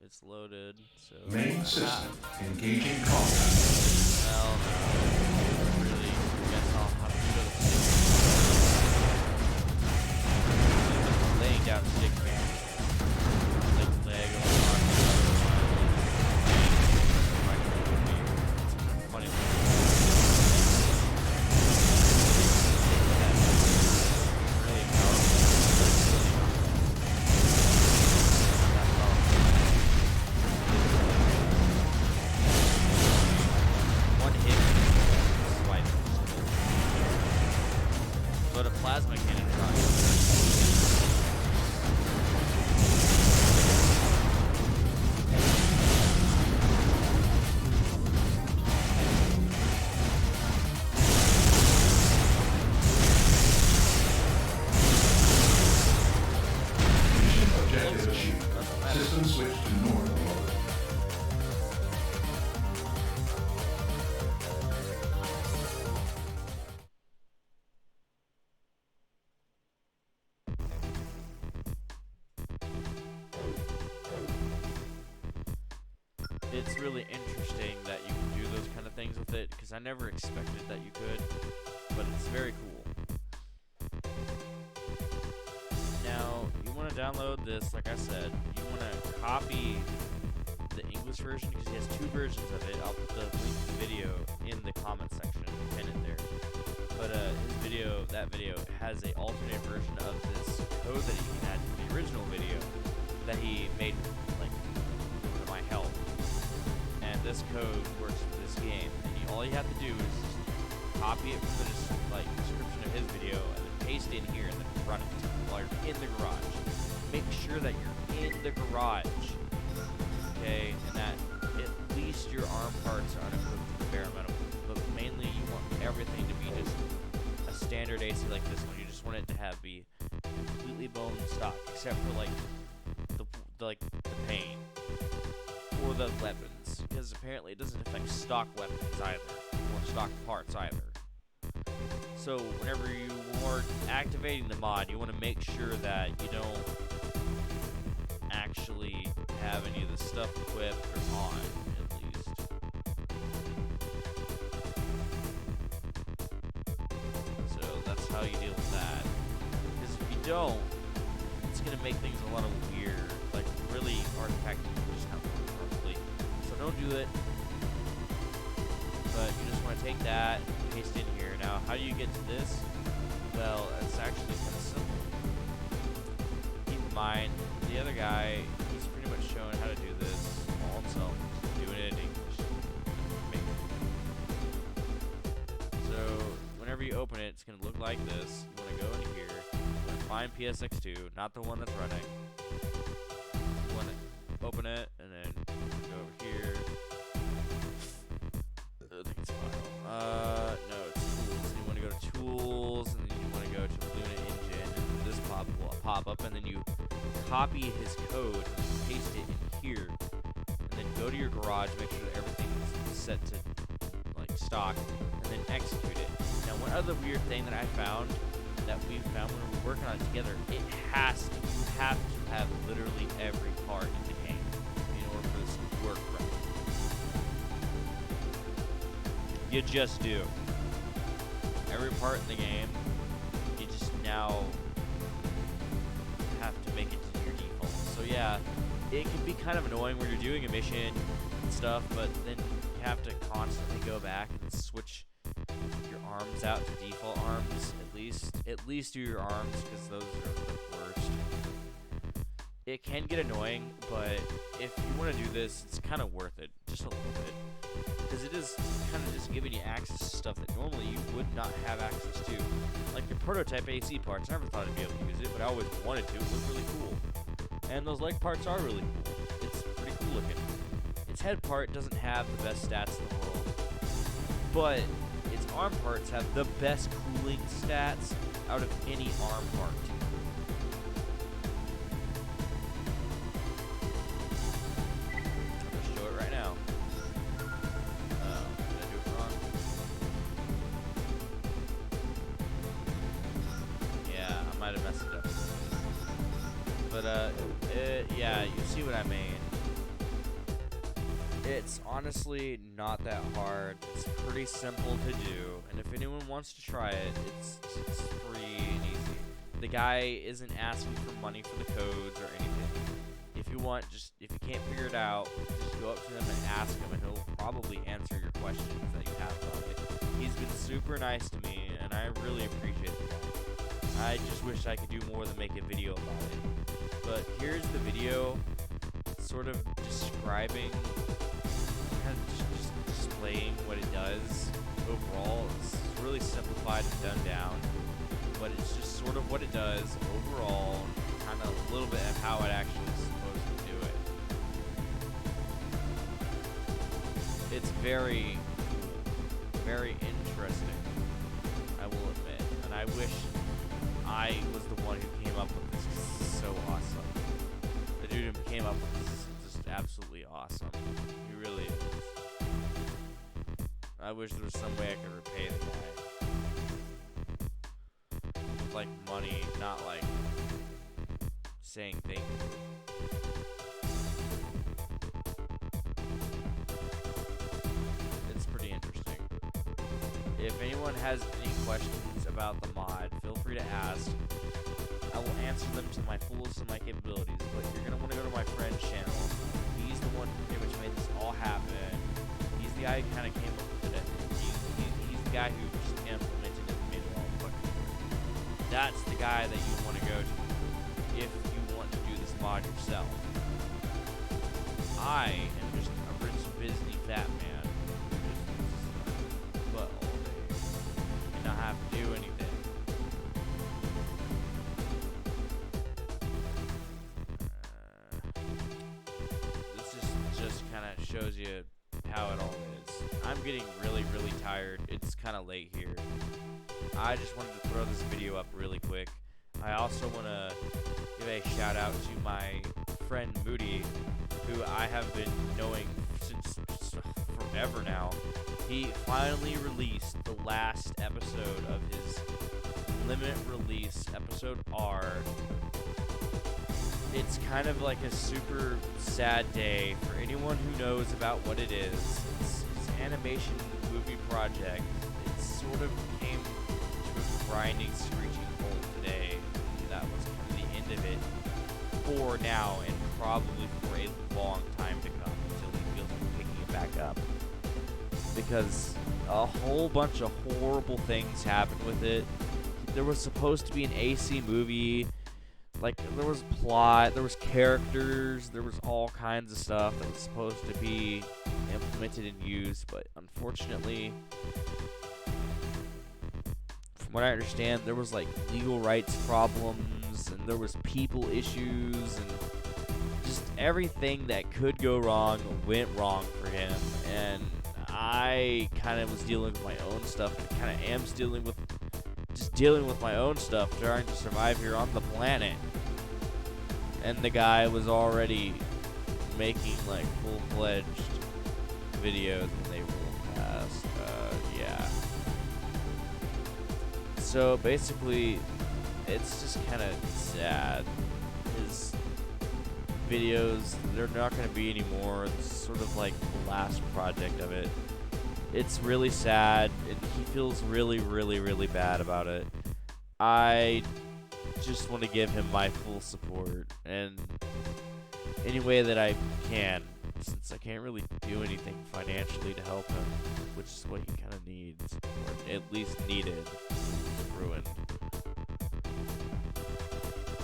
It's loaded, so... Main system engaging combat. Well, no. Really, I guess I'll have to go to the stick. Laying down stick man. Like leg on the arm. Funny. Really powerful. One hit, swipe. But a plasma cannon shot. Mission objective achieved. System switch to normal mode. It's really interesting that you can do those kind of things with it, because I never expected that you could, but it's very cool. Now, you want to download this, like I said, you want to copy the English version, because he has two versions of it. I'll put the link to the video in the comment section, pin it there. But his video, that video, has a alternate version of this code that he can add to the original video that he made, like, with my help. And this code works for this game. And all you have to do is just copy it from the description of his video and then paste it in here and then run it while you're in the garage. Make sure that you're in the garage, okay, and that at least your arm parts are unequipped to the bare minimum. But mainly, you want everything to be just as standard AC like this one. You just want it to be completely bone stock, except for like the paint or the weapons, because apparently it doesn't affect stock weapons either, or stock parts either. So whenever you are activating the mod, you want to make sure that you don't actually have any of the stuff equipped or on, at least. So that's how you deal with that. Because if you don't, it's going to make things a lot of weird, like really artifacting just not work properly. So don't do it. But you just want to take that and paste in here. Now, how do you get to this? Well, it's actually kind of simple. Keep in mind, the other guy, he's pretty much showing how to do this all himself. He's doing it in English. So, whenever you open it, it's going to look like this. You want to go into here. You want to find PSX2, not the one that's running. You want to open it, and then go over here. I think it's file. No, it's tools. And you want to go to tools, and then you want to go to Luna Engine, and then this will pop up, and then you copy his code and paste it in here, and then go to your garage, make sure that everything is set to like stock, and then execute it. Now, one other weird thing that I found that we found when we were working on it together, you have to have literally every part in the game in order for this to work right. You just do. Every part in the game, you just now have to make it to your default. So yeah, it can be kind of annoying when you're doing a mission and stuff, but then you have to constantly go back and switch your arms out to default arms. At least do your arms, because those are the worst. It can get annoying, but if you want to do this, it's kind of worth it, just a little bit. Because it is kind of just giving you access to stuff that normally you would not have access to. Like your prototype AC parts, I never thought I'd be able to use it, but I always wanted to. It looked really cool. And those leg parts are really cool. It's pretty cool looking. Its head part doesn't have the best stats in the world, but its arm parts have the best cooling stats out of any arm part. I'll show it right now. Did I do it wrong? Yeah, I might have messed it up. But yeah, you see what I mean. It's honestly not that hard. It's pretty simple to do, and if anyone wants to try it, it's free and easy. The guy isn't asking for money for the codes or anything. If you can't figure it out, just go up to him and ask him, and he'll probably answer your questions that you have about it. He's been super nice to me, and I really appreciate the guy. I just wish I could do more than make a video about it. But here's the video, sort of describing, kind of just displaying what it does overall. It's really simplified and done down, but it's just sort of what it does overall, kind of a little bit of how it actually is supposed to do it. It's very cool, very interesting, I will admit, and I wish I was the one who came up with this, 'cause this is so awesome. The dude who came up with this is just absolutely awesome. He really is. I wish there was some way I could repay the guy. With, like, money, not like saying thank you. It's pretty interesting. If anyone has any questions about the mod, feel free to ask. I will answer them to my fullest of my capabilities, but you're going to want to go to my friend's channel. He's the one who pretty much made this all happen. He's the guy who kind of came up with it. He's the guy who just implemented it and made it all fucking work. That's the guy that you want to go to if you want to do this mod yourself. I am just a rich, busy, fat man who just uses butt all day and not have to do anything. This just kind of shows you how it all is. I'm getting really tired. It's kind of late here. I just wanted to throw this video up really quick. I also want to give a shout out to my friend Moody, who I have been knowing since forever now. He finally released the last episode of his limit release, episode R. It's kind of like a super sad day for anyone who knows about what it is. It's his animation movie project. It sort of came to a grinding, screeching halt today. That was kind of the end of it for now, and probably for a long time to come until he feels like picking it back up. Because a whole bunch of horrible things happened with it. There was supposed to be an AC movie. Like, there was plot, there was characters, there was all kinds of stuff that was supposed to be implemented and used, but unfortunately, from what I understand, there was like legal rights problems, and there was people issues, and just everything that could go wrong went wrong for him. And I kind of was dealing with my own stuff, and kind of am dealing with my own stuff, trying to survive here on the planet. And the guy was already making like full-fledged videos when they rolled past. Yeah. So basically, it's just kind of sad. His videos, they're not going to be anymore. This is sort of like the last project of it. It's really sad, and he feels really bad about it. I just want to give him my full support, and any way that I can, since I can't really do anything financially to help him, which is what he kind of needs, or at least needed. He's ruined.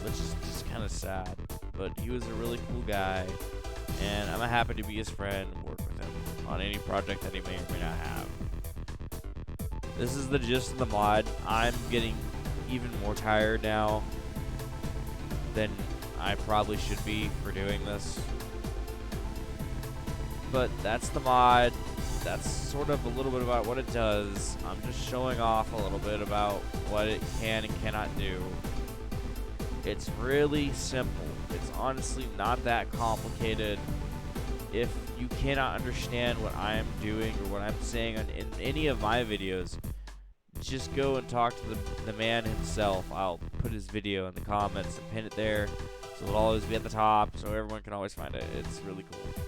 Which is just kind of sad, but he was a really cool guy, and I'm happy to be his friend and work with him on any project that he may or may not have. This is the gist of the mod. I'm getting even more tired now than I probably should be for doing this. But that's the mod. That's sort of a little bit about what it does. I'm just showing off a little bit about what it can and cannot do. It's really simple. It's honestly not that complicated. If you cannot understand what I am doing or what I'm saying in any of my videos, just go and talk to the man himself. I'll put his video in the comments and pin it there, so it'll always be at the top, so everyone can always find it. It's really cool.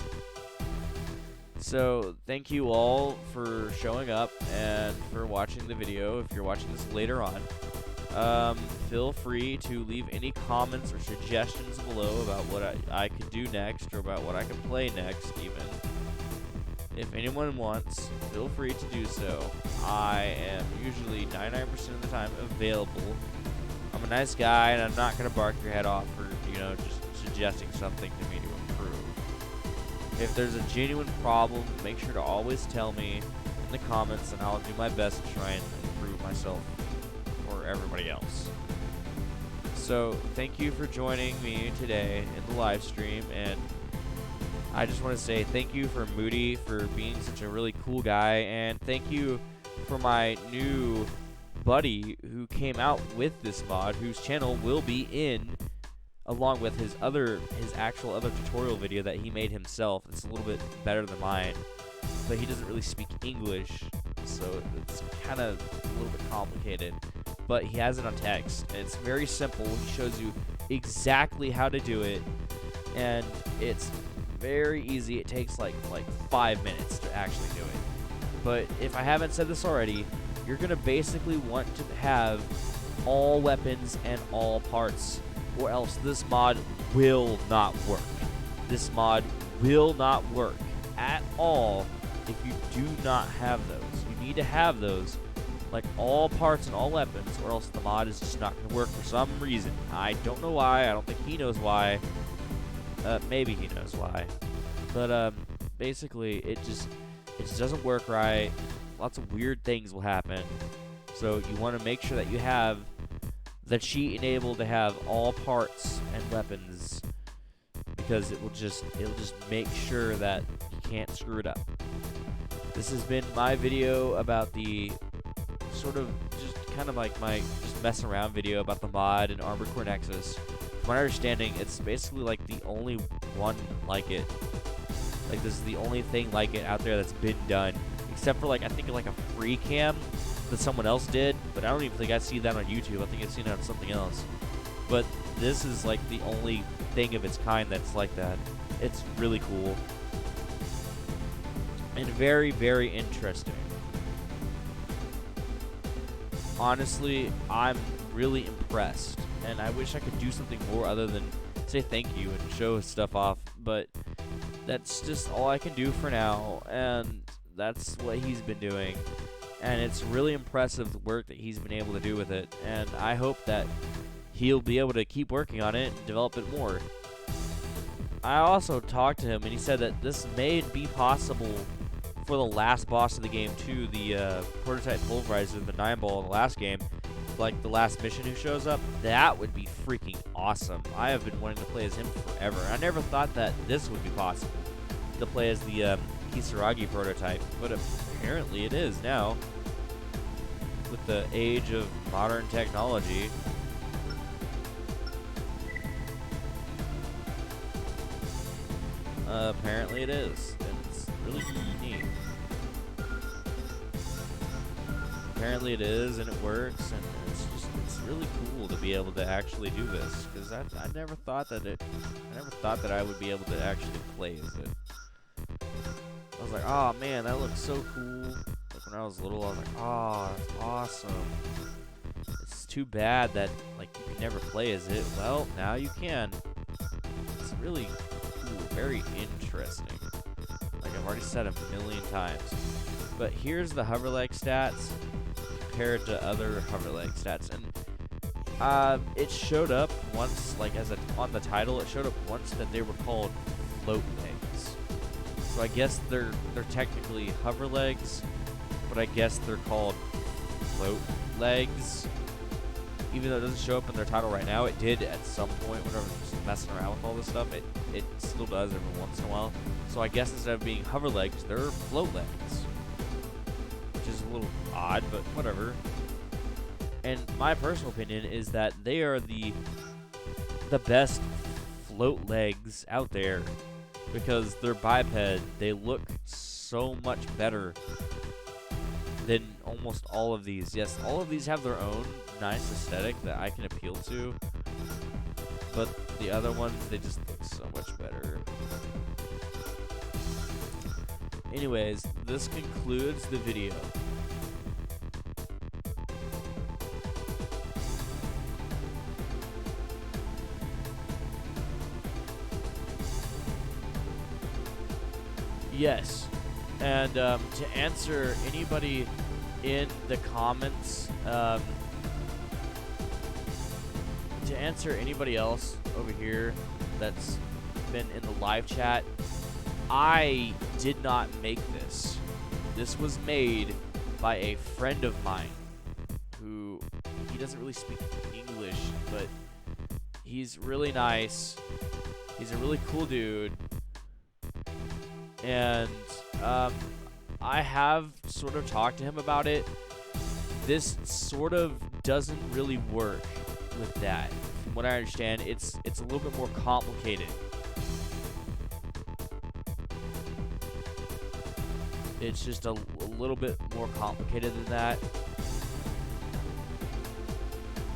So thank you all for showing up and for watching the video. If you're watching this later on, feel free to leave any comments or suggestions below about what I could do next, or about what I can play next even. If anyone wants, feel free to do so. I am usually 99% of the time available. I'm a nice guy, and I'm not going to bark your head off for, just suggesting something to me to improve. If there's a genuine problem, make sure to always tell me in the comments, and I'll do my best to try and improve myself or everybody else. So, thank you for joining me today in the live stream, and I just want to say thank you for Moody for being such a really cool guy, and thank you for my new buddy who came out with this mod, whose channel will be in along with his actual other tutorial video that he made himself. It's a little bit better than mine, but he doesn't really speak English, so it's kind of a little bit complicated, but he has it on text, and it's very simple. He shows you exactly how to do it, and it's very easy. It takes like 5 minutes to actually do it. But if I haven't said this already, you're gonna basically want to have all weapons and all parts, or else this mod will not work. This mod will not work at all if you do not have those. You need to have those, like all parts and all weapons, or else the mod is just not gonna work for some reason. I don't know why. I don't think he knows why. Maybe he knows why, but basically it just doesn't work right. Lots of weird things will happen, so you want to make sure that you have the cheat enabled to have all parts and weapons, because it'll just make sure that you can't screw it up. This has been my video about the sort of just kind of like my just messing around video about the mod and Armored Core Nexus. From my understanding, it's basically like the only one like it. Like this is the only thing like it out there that's been done, except for like I think like a free cam that someone else did, but I don't even think I see that on YouTube. I think I've seen it on something else. But this is like the only thing of its kind that's like that. It's really cool and very, very interesting. Honestly, I'm really impressed, and I wish I could do something more other than say thank you and show stuff off, but that's just all I can do for now, and that's what he's been doing, and it's really impressive the work that he's been able to do with it, and I hope that he'll be able to keep working on it and develop it more. I also talked to him, and he said that this may be possible for the last boss of the game too, the prototype pulverizer, the 9-ball in the last game, like the last mission who shows up. That would be freaking awesome. I have been wanting to play as him forever. I never thought that this would be possible, to play as the Kisaragi prototype, but apparently it is now, with the age of modern technology. Apparently it is, and it's really neat. Apparently it is, and it works, and it's really cool to be able to actually do this, because I never thought that I would be able to actually play as it. I was like, oh man, that looks so cool. Like when I was little, I was like, oh, that's awesome. It's too bad that like you can never play as it. Well, now you can. It's really cool, very interesting. Like I've already said a million times. But here's the hover leg stats compared to other hover leg stats, and it showed up once, like on the title, it showed up once that they were called float legs. So I guess they're technically hover legs, but I guess they're called float legs. Even though it doesn't show up in their title right now, it did at some point whenever I was just messing around with all this stuff. It still does every once in a while. So I guess instead of being hover legs, they're float legs, which is a little odd, but whatever. And my personal opinion is that they are the best float legs out there, because they're biped. They look so much better than almost all of these. Yes, all of these have their own nice aesthetic that I can appeal to, but the other ones, they just look so much better. Anyways, this concludes the video. Yes, and to answer anybody in the comments, to answer anybody else over here that's been in the live chat, I did not make this. This was made by a friend of mine who, he doesn't really speak English, but he's really nice. He's a really cool dude. And I have sort of talked to him about it. This sort of doesn't really work with that. From what I understand, it's a little bit more complicated. It's just a little bit more complicated than that.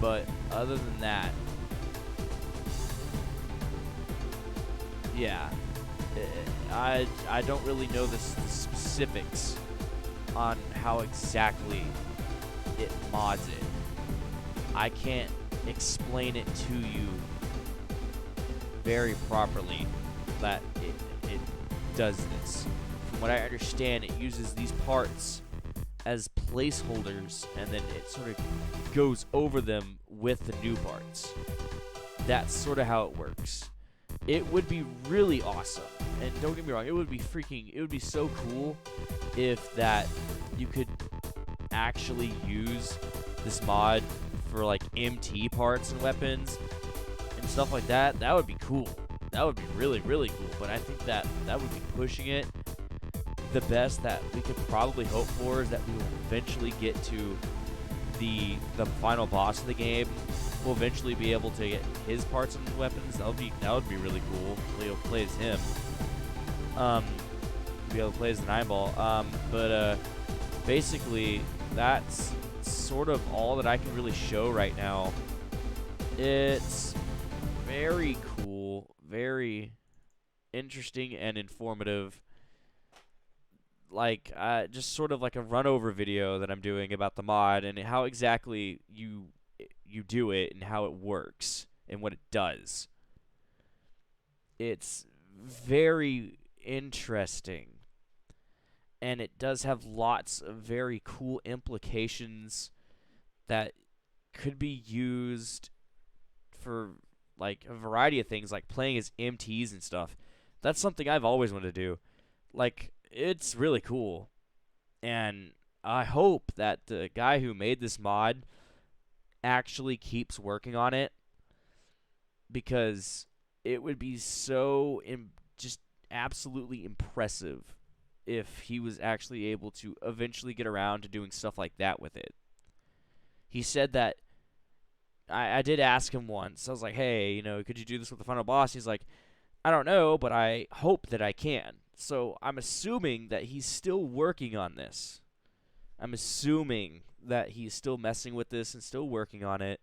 But other than that, yeah. I don't really know the specifics on how exactly it mods it. I can't explain it to you very properly that it does this. From what I understand, it uses these parts as placeholders, and then it sort of goes over them with the new parts. That's sort of how it works. It would be really awesome, and don't get me wrong, it would be so cool if that you could actually use this mod for like MT parts and weapons and stuff like that. That would be cool. That would be really, really cool, but I think that would be pushing it, the best that we could probably hope for is that we will eventually get to the final boss of the game. We'll eventually be able to get his parts and weapons. That would be really cool. Be able to play as him. Be able to play as the 9-ball. But basically, that's sort of all that I can really show right now. It's very cool, very interesting and informative. Like, just sort of like a run-over video that I'm doing about the mod and how exactly you do it and how it works and what it does. It's very interesting. And it does have lots of very cool implications that could be used for like a variety of things, like playing as MTs and stuff. That's something I've always wanted to do. Like, it's really cool. And I hope that the guy who made this mod actually keeps working on it, because it would be so just absolutely impressive if he was actually able to eventually get around to doing stuff like that with it. He said that, I did ask him once, I was like, hey, could you do this with the final boss? He's like, I don't know, but I hope that I can. So I'm assuming that he's still working on this. I'm assuming that he's still messing with this and still working on it.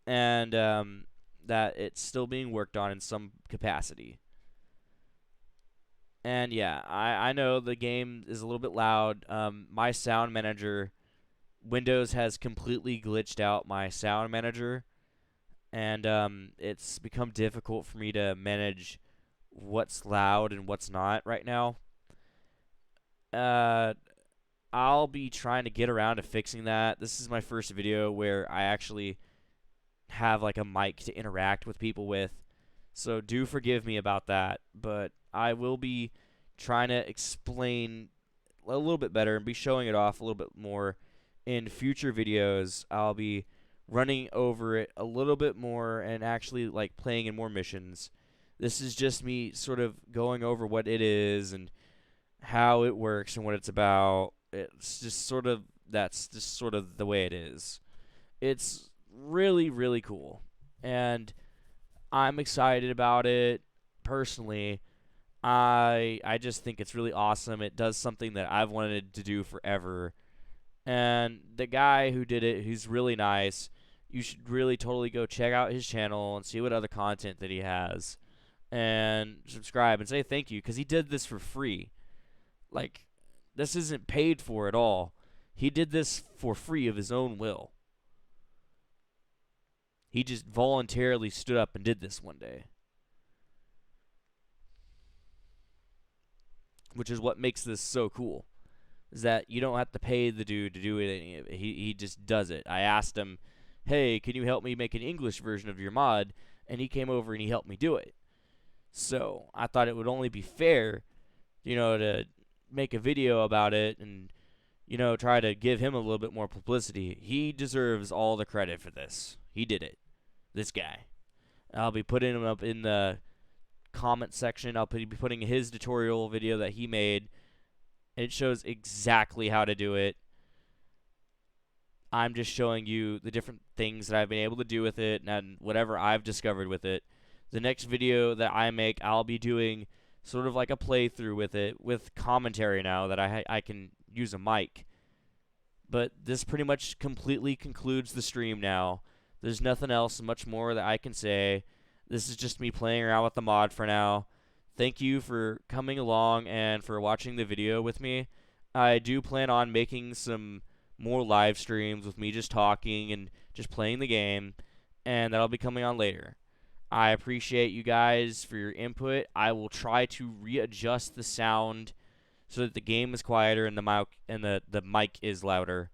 And that it's still being worked on in some capacity. And yeah, I know the game is a little bit loud. My sound manager, Windows has completely glitched out my sound manager. And it's become difficult for me to manage what's loud and what's not right now. I'll be trying to get around to fixing that. This is my first video where I actually have like a mic to interact with people with. So do forgive me about that, but I will be trying to explain a little bit better and be showing it off a little bit more in future videos. I'll be running over it a little bit more and actually like playing in more missions. This is just me sort of going over what it is and how it works and what it's about. It's just sort of, that's just sort of the way it is. It's really, really cool. And I'm excited about it personally. I just think it's really awesome. It does something that I've wanted to do forever. And the guy who did it, he's really nice. You should really totally go check out his channel and see what other content that he has. And subscribe and say thank you, because he did this for free. Like, this isn't paid for at all. He did this for free of his own will. He just voluntarily stood up and did this one day. Which is what makes this so cool. Is that you don't have to pay the dude to do any of it. He just does it. I asked him, hey, can you help me make an English version of your mod? And he came over and he helped me do it. So I thought it would only be fair, to make a video about it and, try to give him a little bit more publicity. He deserves all the credit for this. He did it. This guy. I'll be putting him up in the comment section. I'll be putting his tutorial video that he made. It shows exactly how to do it. I'm just showing you the different things that I've been able to do with it and whatever I've discovered with it. The next video that I make, I'll be doing sort of like a playthrough with it, with commentary now that I can use a mic. But this pretty much completely concludes the stream now. There's nothing else much more that I can say. This is just me playing around with the mod for now. Thank you for coming along and for watching the video with me. I do plan on making some more live streams with me just talking and just playing the game, and that'll be coming on later. I appreciate you guys for your input. I will try to readjust the sound so that the game is quieter and the mic is louder.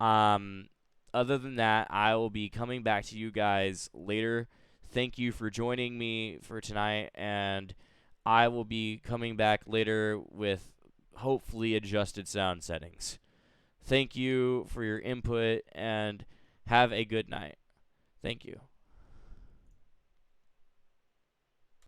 Other than that, I will be coming back to you guys later. Thank you for joining me for tonight, and I will be coming back later with hopefully adjusted sound settings. Thank you for your input, and have a good night. Thank you.